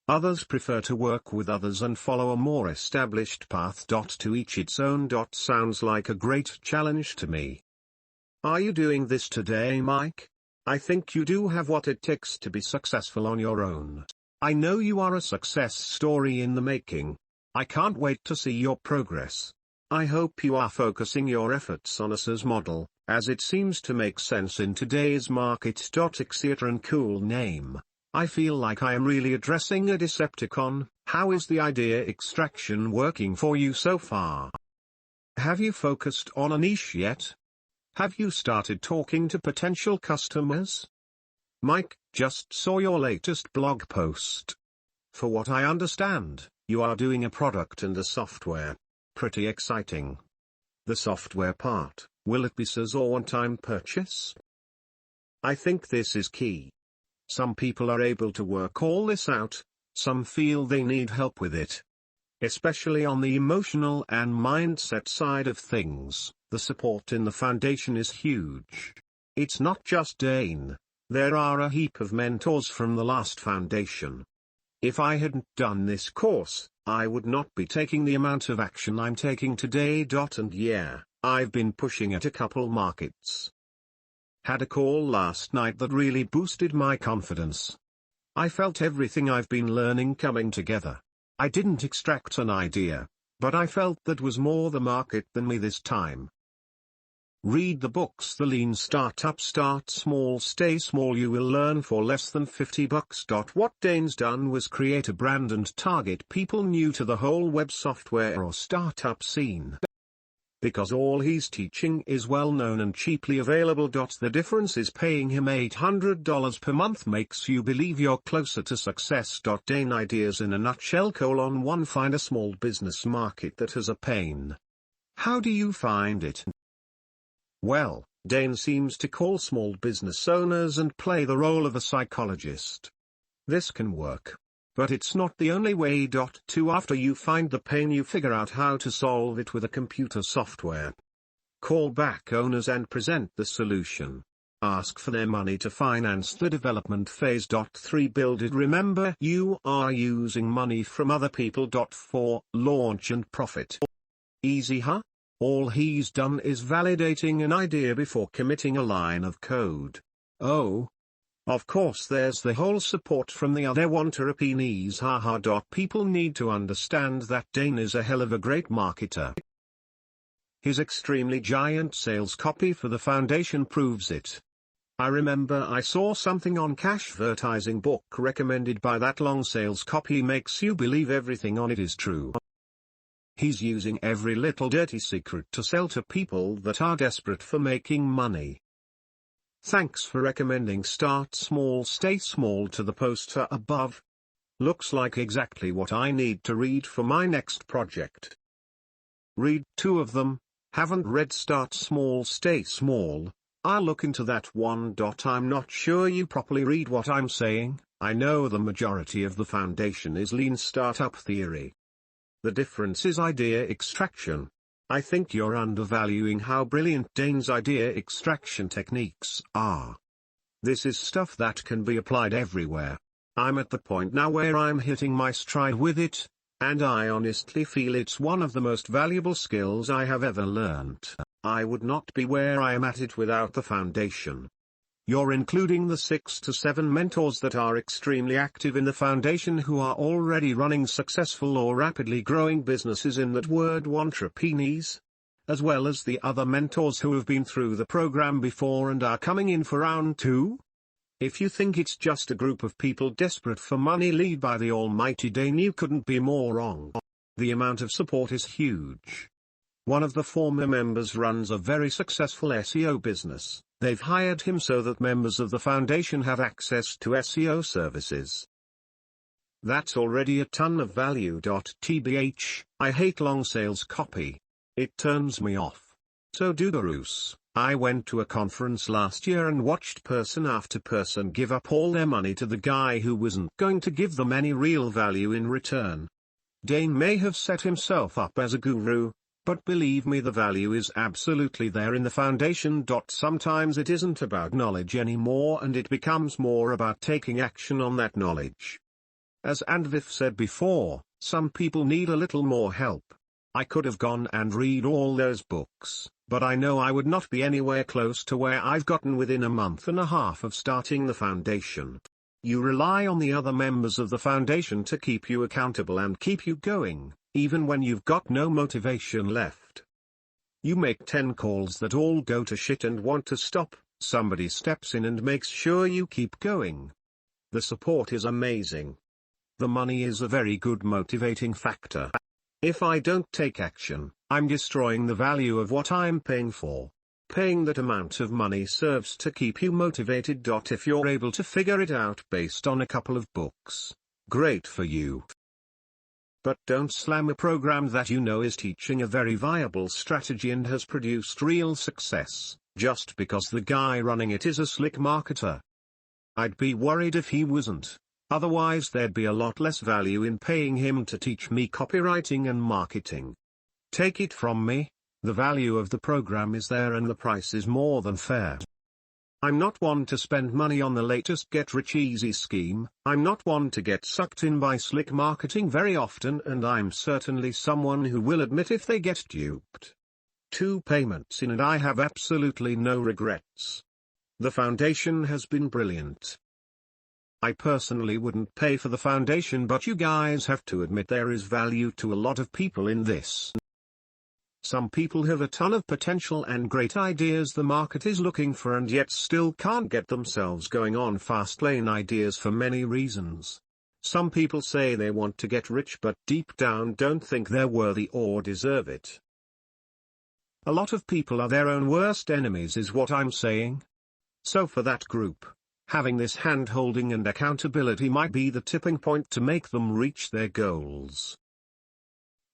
Others prefer to work with others and follow a more established path. To each its own. Sounds like a great challenge to me. Are you doing this today, Mike? I think you do have what it takes to be successful on your own. I know you are a success story in the making. I can't wait to see your progress. I hope you are focusing your efforts on a SaaS model, as it seems to make sense in today's market. Etc. Cool name. I feel like I am really addressing a Decepticon. How is the idea extraction working for you so far? Have you focused on a niche yet? Have you started talking to potential customers? Mike, just saw your latest blog post. For what I understand, you are doing a product and a software. Pretty exciting. The software part, will it be SaaS or one-time purchase? I think this is key. Some people are able to work all this out, some feel they need help with it. Especially on the emotional and mindset side of things, the support in the foundation is huge. It's not just Dane, there are a heap of mentors from the last foundation. If I hadn't done this course, I would not be taking the amount of action I'm taking today. And yeah, I've been pushing at a couple markets. Had a call last night that really boosted my confidence. I felt everything I've been learning coming together. I didn't extract an idea, but I felt that was more the market than me this time. Read the books The Lean Startup, Start Small Stay Small. You will learn for less than $50. What Dane's done was create a brand and target people new to the whole web software or startup scene. Because all he's teaching is well known and cheaply available. The difference is paying him $800 per month makes you believe you're closer to success. Dane ideas in a nutshell: 1. Find a small business market that has a pain. How do you find it? Well, Dane seems to call small business owners and play the role of a psychologist. This can work. But it's not the only way. 2. After you find the pain, you figure out how to solve it with a computer software. Call back owners and present the solution. Ask for their money to finance the development phase. 3. Build it. Remember, you are using money from other people. 4. Launch and profit. Easy, huh? All he's done is validating an idea before committing a line of code. Oh. Of course there's the whole support from the other entrepreneurs. People need to understand that Dane is a hell of a great marketer. His extremely giant sales copy for the foundation proves it. I remember I saw something on Cashvertising book recommended by that long sales copy makes you believe everything on it is true. He's using every little dirty secret to sell to people that are desperate for making money. Thanks for recommending Start Small Stay Small to the poster above. Looks like exactly what I need to read for my next project. Read 2 of them. Haven't read Start Small Stay Small. I'll look into that one. I'm not sure you properly read what I'm saying. I know the majority of the foundation is lean startup theory. The difference is idea extraction. I think you're undervaluing how brilliant Dane's idea extraction techniques are. This is stuff that can be applied everywhere. I'm at the point now where I'm hitting my stride with it, and I honestly feel it's one of the most valuable skills I have ever learned. I would not be where I am at it without the foundation. You're including the 6 to 7 mentors that are extremely active in the foundation who are already running successful or rapidly growing businesses in that word entrepreneurs, as well as the other mentors who have been through the program before and are coming in for round 2. If you think it's just a group of people desperate for money led by the almighty Dane, you couldn't be more wrong. The amount of support is huge. One of the former members runs a very successful SEO business. They've hired him so that members of the foundation have access to SEO services. That's already a ton of value. Tbh, I hate long sales copy. It turns me off. So do gurus. I went to a conference last year and watched person after person give up all their money to the guy who wasn't going to give them any real value in return. Dane may have set himself up as a guru, but believe me, the value is absolutely there in the foundation. Sometimes it isn't about knowledge anymore and it becomes more about taking action on that knowledge. As Andviv said before, some people need a little more help. I could have gone and read all those books, but I know I would not be anywhere close to where I've gotten within a month and a half of starting the foundation. You rely on the other members of the foundation to keep you accountable and keep you going, even when you've got no motivation left. You make 10 calls that all go to shit and want to stop, somebody steps in and makes sure you keep going. The support is amazing. The money is a very good motivating factor. If I don't take action, I'm destroying the value of what I'm paying for. Paying that amount of money serves to keep you motivated. If you're able to figure it out based on a couple of books, great for you. But don't slam a program that you know is teaching a very viable strategy and has produced real success, just because the guy running it is a slick marketer. I'd be worried if he wasn't. Otherwise there'd be a lot less value in paying him to teach me copywriting and marketing. Take it from me, the value of the program is there and the price is more than fair. I'm not one to spend money on the latest get-rich-easy scheme. I'm not one to get sucked in by slick marketing very often, and I'm certainly someone who will admit if they get duped. 2 payments in and I have absolutely no regrets. The foundation has been brilliant. I personally wouldn't pay for the foundation, but you guys have to admit there is value to a lot of people in this. Some people have a ton of potential and great ideas the market is looking for and yet still can't get themselves going on fast lane ideas for many reasons. Some people say they want to get rich but deep down don't think they're worthy or deserve it. A lot of people are their own worst enemies is what I'm saying. So for that group, having this hand-holding and accountability might be the tipping point to make them reach their goals.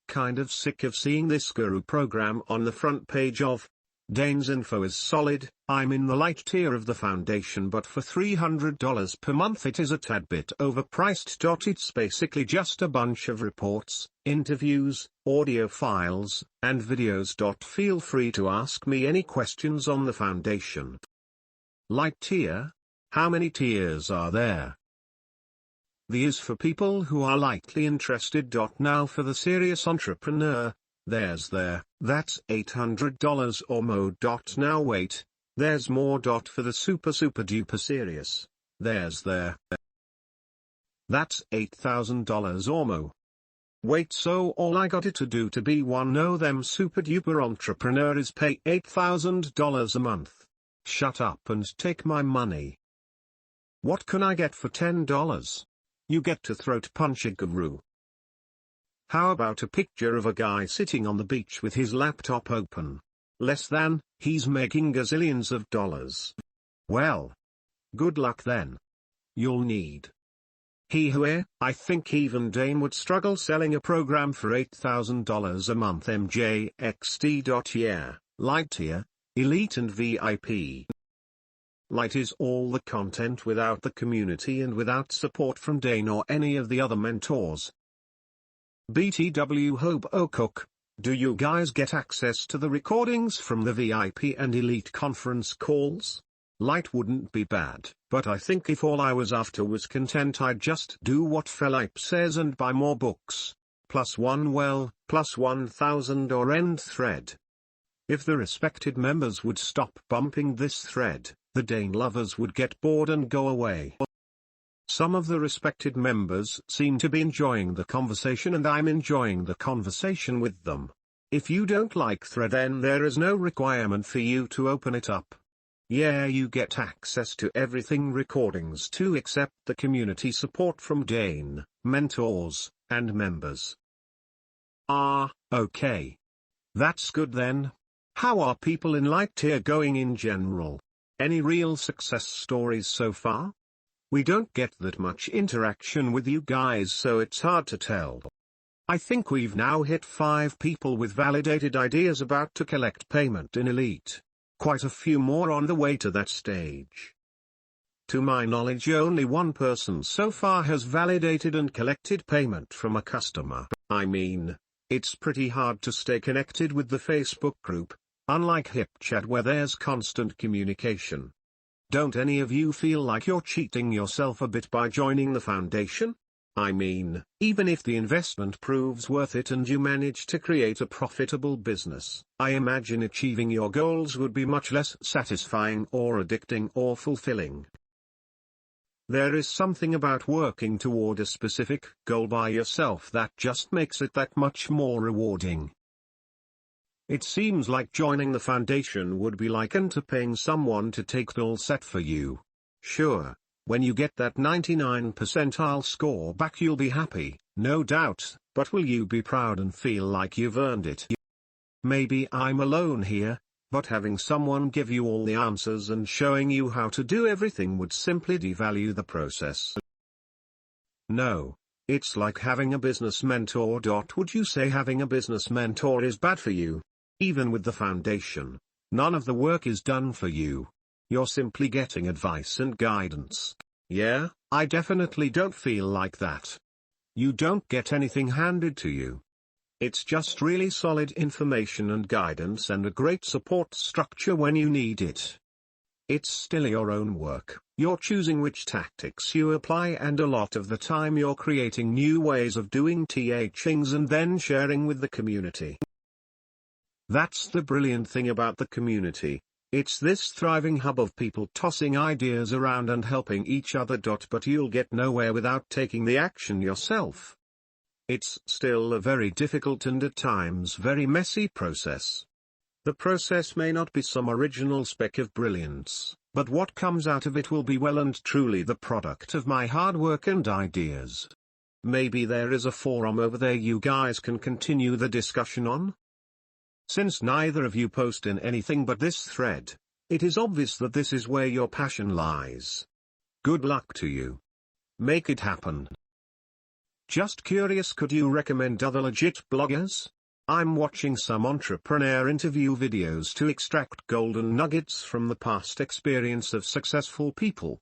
Kind of sick of seeing this guru program on the front page of Dane's info is solid. I'm in the light tier of the foundation, but for $300 per month it is a tad bit overpriced. It's basically just a bunch of reports, interviews, audio files, and videos. Feel free to ask me any questions on the foundation. Light tier? How many tiers are there? The is for people who are lightly interested. Now for the serious entrepreneur, there's there, that's $800 or more. Now wait, there's more. For the super duper serious, there's there, that's $8,000 or more. Wait, so all I got to do to be one of them super duper entrepreneur is pay $8,000 a month? Shut up and take my money. What can I get for $10? You get to throat punch a guru. How about a picture of a guy sitting on the beach with his laptop open? Less than, he's making gazillions of dollars. Well, good luck then. You'll need. I think even Dane would struggle selling a program for $8,000 a month. MJXD. Yeah, light tier, elite and VIP. Light is all the content without the community and without support from Dane or any of the other mentors. BTW Hobo Cook, do you guys get access to the recordings from the VIP and elite conference calls? Light wouldn't be bad, but I think if all I was after was content, I'd just do what Philip says and buy more books. +1 well, +1000 or end thread. If the respected members would stop bumping this thread, the Dane lovers would get bored and go away. Some of the respected members seem to be enjoying the conversation and I'm enjoying the conversation with them. If you don't like thread, then there is no requirement for you to open it up. Yeah, you get access to everything recordings too except the community support from Dane, mentors, and members. Okay. That's good then. How are people in light tier going in general? Any real success stories so far? We don't get that much interaction with you guys, so it's hard to tell. I think we've now hit 5 people with validated ideas about to collect payment in elite. Quite a few more on the way to that stage. To my knowledge, only 1 person so far has validated and collected payment from a customer. I mean, it's pretty hard to stay connected with the Facebook group, unlike HipChat where there's constant communication. Don't any of you feel like you're cheating yourself a bit by joining the foundation? I mean, even if the investment proves worth it and you manage to create a profitable business, I imagine achieving your goals would be much less satisfying or addicting or fulfilling. There is something about working toward a specific goal by yourself that just makes it that much more rewarding. It seems like joining the foundation would be likened to paying someone to take the all set for you. Sure. When you get that 99 percentile score back, you'll be happy, no doubt, but will you be proud and feel like you've earned it? Maybe I'm alone here, but having someone give you all the answers and showing you how to do everything would simply devalue the process. No, it's like having a business mentor. Would you say having a business mentor is bad for you? Even with the foundation, none of the work is done for you. You're simply getting advice and guidance. Yeah, I definitely don't feel like that. You don't get anything handed to you. It's just really solid information and guidance and a great support structure when you need it. It's still your own work. You're choosing which tactics you apply, and a lot of the time you're creating new ways of doing things and then sharing with the community. That's the brilliant thing about the community. It's this thriving hub of people tossing ideas around and helping each other. But you'll get nowhere without taking the action yourself. It's still a very difficult and at times very messy process. The process may not be some original speck of brilliance, but what comes out of it will be well and truly the product of my hard work and ideas. Maybe there is a forum over there you guys can continue the discussion on? Since neither of you post in anything but this thread, it is obvious that this is where your passion lies. Good luck to you. Make it happen. Just curious, could you recommend other legit bloggers? I'm watching some entrepreneur interview videos to extract golden nuggets from the past experience of successful people.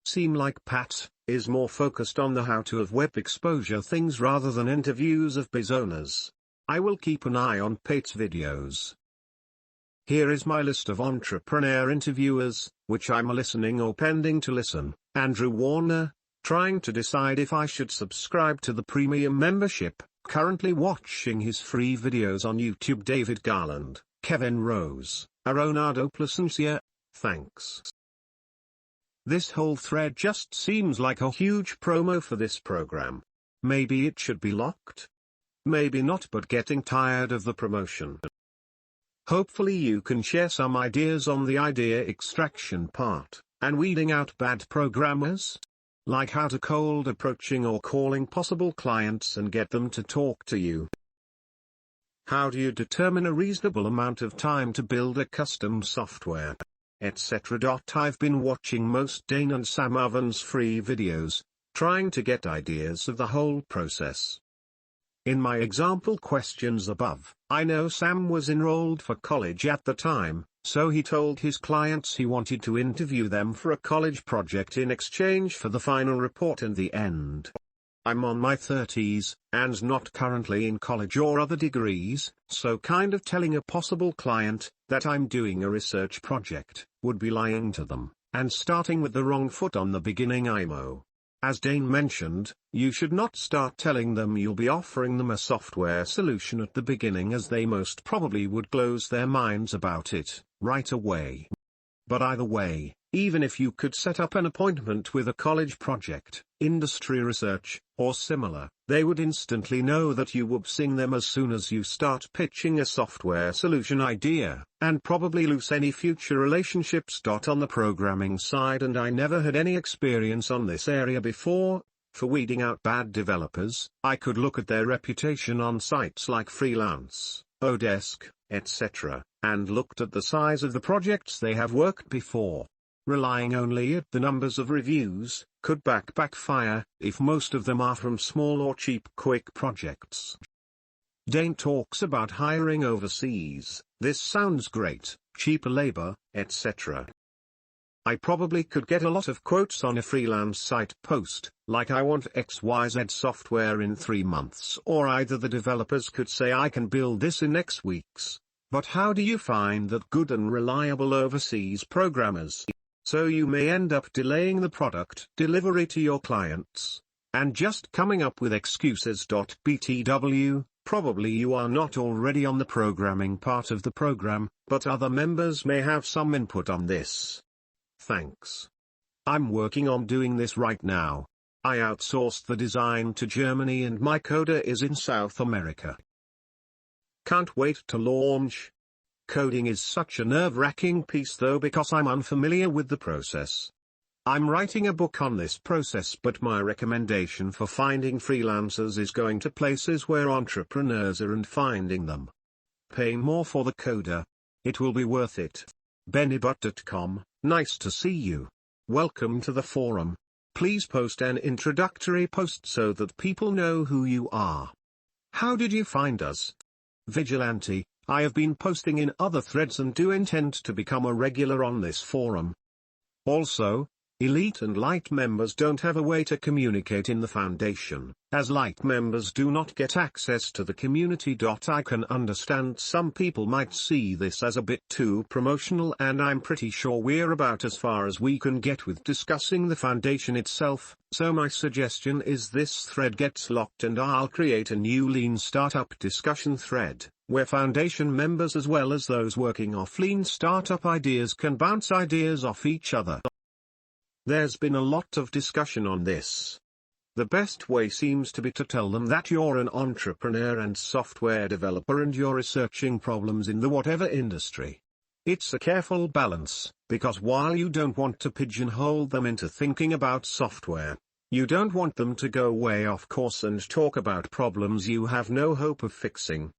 Seem like Pat is more focused on the how-to of web exposure things rather than interviews of biz owners. I will keep an eye on Pat's videos. Here is my list of entrepreneur interviewers, which I'm listening or pending to listen. Andrew Warner, trying to decide if I should subscribe to the premium membership, currently watching his free videos on YouTube. David Garland, Kevin Rose, Aronado Placencia, thanks. This whole thread just seems like a huge promo for this program. Maybe it should be locked? Maybe not, but getting tired of the promotion. Hopefully you can share some ideas on the idea extraction part, and weeding out bad programmers. Like how to cold approaching or calling possible clients and get them to talk to you. How do you determine a reasonable amount of time to build a custom software, etc. I've been watching most Dane and Sam Ovens free videos, trying to get ideas of the whole process. In my example questions above, I know Sam was enrolled for college at the time, so he told his clients he wanted to interview them for a college project in exchange for the final report and the end. I'm on my 30s, and not currently in college or other degrees, so kind of telling a possible client that I'm doing a research project would be lying to them, and starting with the wrong foot on the beginning IMO. As Dane mentioned, you should not start telling them you'll be offering them a software solution at the beginning, as they most probably would close their minds about it right away. But either way, even if you could set up an appointment with a college project, industry research, or similar, they would instantly know that you would sing them as soon as you start pitching a software solution idea, and probably lose any future relationships. On the programming side, and I never had any experience on this area before, for weeding out bad developers, I could look at their reputation on sites like Freelance, Odesk, etc., and looked at the size of the projects they have worked before. Relying only at the numbers of reviews could backfire, if most of them are from small or cheap quick projects. Dane talks about hiring overseas. This sounds great, cheaper labor, etc. I probably could get a lot of quotes on a freelance site post, like I want XYZ software in 3 months, or either the developers could say I can build this in X weeks. But how do you find that good and reliable overseas programmers? So you may end up delaying the product delivery to your clients, and just coming up with excuses. BTW, probably you are not already on the programming part of the program, but other members may have some input on this. Thanks. I'm working on doing this right now. I outsourced the design to Germany and my coder is in South America. Can't wait to launch. Coding is such a nerve-wracking piece though, because I'm unfamiliar with the process. I'm writing a book on this process, but my recommendation for finding freelancers is going to places where entrepreneurs are and finding them. Pay more for the coder. It will be worth it. Bennybut.com, nice to see you. Welcome to the forum. Please post an introductory post so that people know who you are. How did you find us? Vigilante, I have been posting in other threads and do intend to become a regular on this forum. Also, Elite and Light members don't have a way to communicate in the Foundation, as Light members do not get access to the community. I can understand some people might see this as a bit too promotional, and I'm pretty sure we're about as far as we can get with discussing the Foundation itself, so my suggestion is this thread gets locked and I'll create a new Lean Startup discussion thread, where Foundation members as well as those working off Lean Startup ideas can bounce ideas off each other. There's been a lot of discussion on this. The best way seems to be to tell them that you're an entrepreneur and software developer and you're researching problems in the whatever industry. It's a careful balance, because while you don't want to pigeonhole them into thinking about software, you don't want them to go way off course and talk about problems you have no hope of fixing.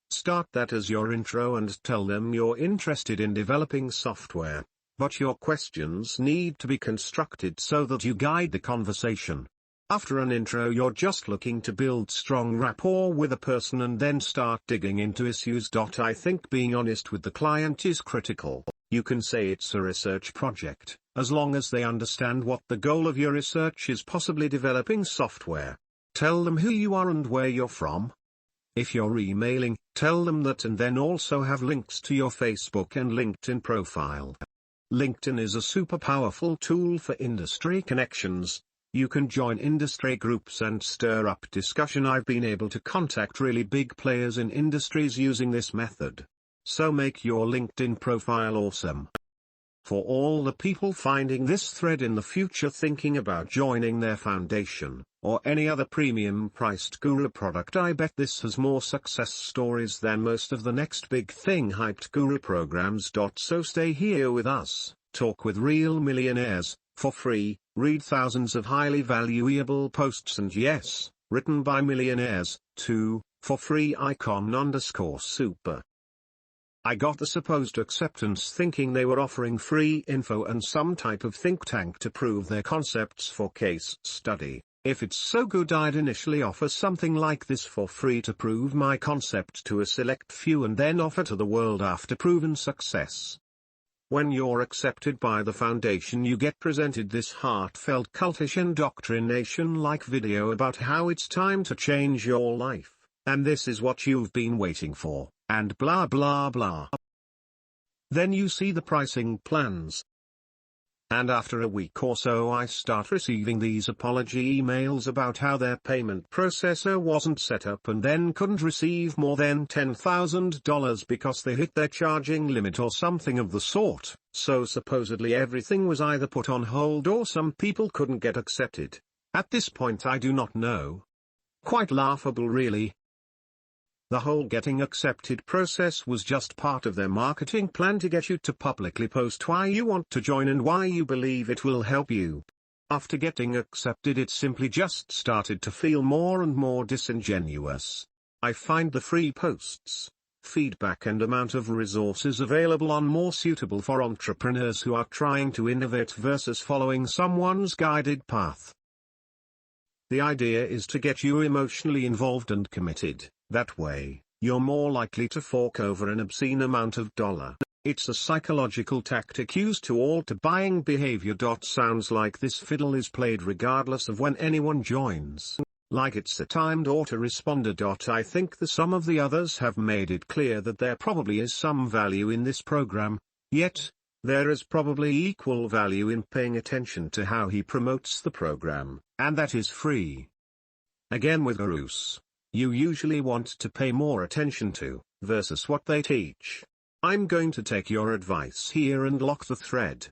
Start that as your intro and tell them you're interested in developing software, but your questions need to be constructed so that you guide the conversation. After an intro, you're just looking to build strong rapport with a person and then start digging into issues. I think being honest with the client is critical. You can say it's a research project, as long as they understand what the goal of your research is, possibly developing software. Tell them who you are and where you're from. If you're emailing, tell them that, and then also have links to your Facebook and LinkedIn profile. LinkedIn is a super powerful tool for industry connections. You can join industry groups and stir up discussion. I've been able to contact really big players in industries using this method. So make your LinkedIn profile awesome. For all the people finding this thread in the future thinking about joining their foundation, or any other premium-priced guru product, I bet this has more success stories than most of the next big thing hyped guru programs. So stay here with us, talk with real millionaires, for free, read thousands of highly valuable posts, and yes, written by millionaires, too, for free. icon_super. I got the supposed acceptance thinking they were offering free info and some type of think tank to prove their concepts for case study. If it's so good, I'd initially offer something like this for free to prove my concept to a select few and then offer to the world after proven success. When you're accepted by the foundation, you get presented this heartfelt cultish indoctrination-like video about how it's time to change your life, and this is what you've been waiting for, and blah blah blah. Then you see the pricing plans. And after a week or so I start receiving these apology emails about how their payment processor wasn't set up and then couldn't receive more than $10,000 because they hit their charging limit or something of the sort. So supposedly everything was either put on hold or some people couldn't get accepted. At this point I do not know. Quite laughable, really. The whole getting accepted process was just part of their marketing plan to get you to publicly post why you want to join and why you believe it will help you. After getting accepted, it simply just started to feel more and more disingenuous. I find the free posts, feedback and amount of resources available on more suitable for entrepreneurs who are trying to innovate versus following someone's guided path. The idea is to get you emotionally involved and committed. That way, you're more likely to fork over an obscene amount of dollar. It's a psychological tactic used to alter buying behavior. Sounds like this fiddle is played regardless of when anyone joins. Like it's a timed autoresponder. I think some of the others have made it clear that there probably is some value in this program, yet, there is probably equal value in paying attention to how he promotes the program, and that is free. Again, with gurus, you usually want to pay more attention to, versus what they teach. I'm going to take your advice here and lock the thread.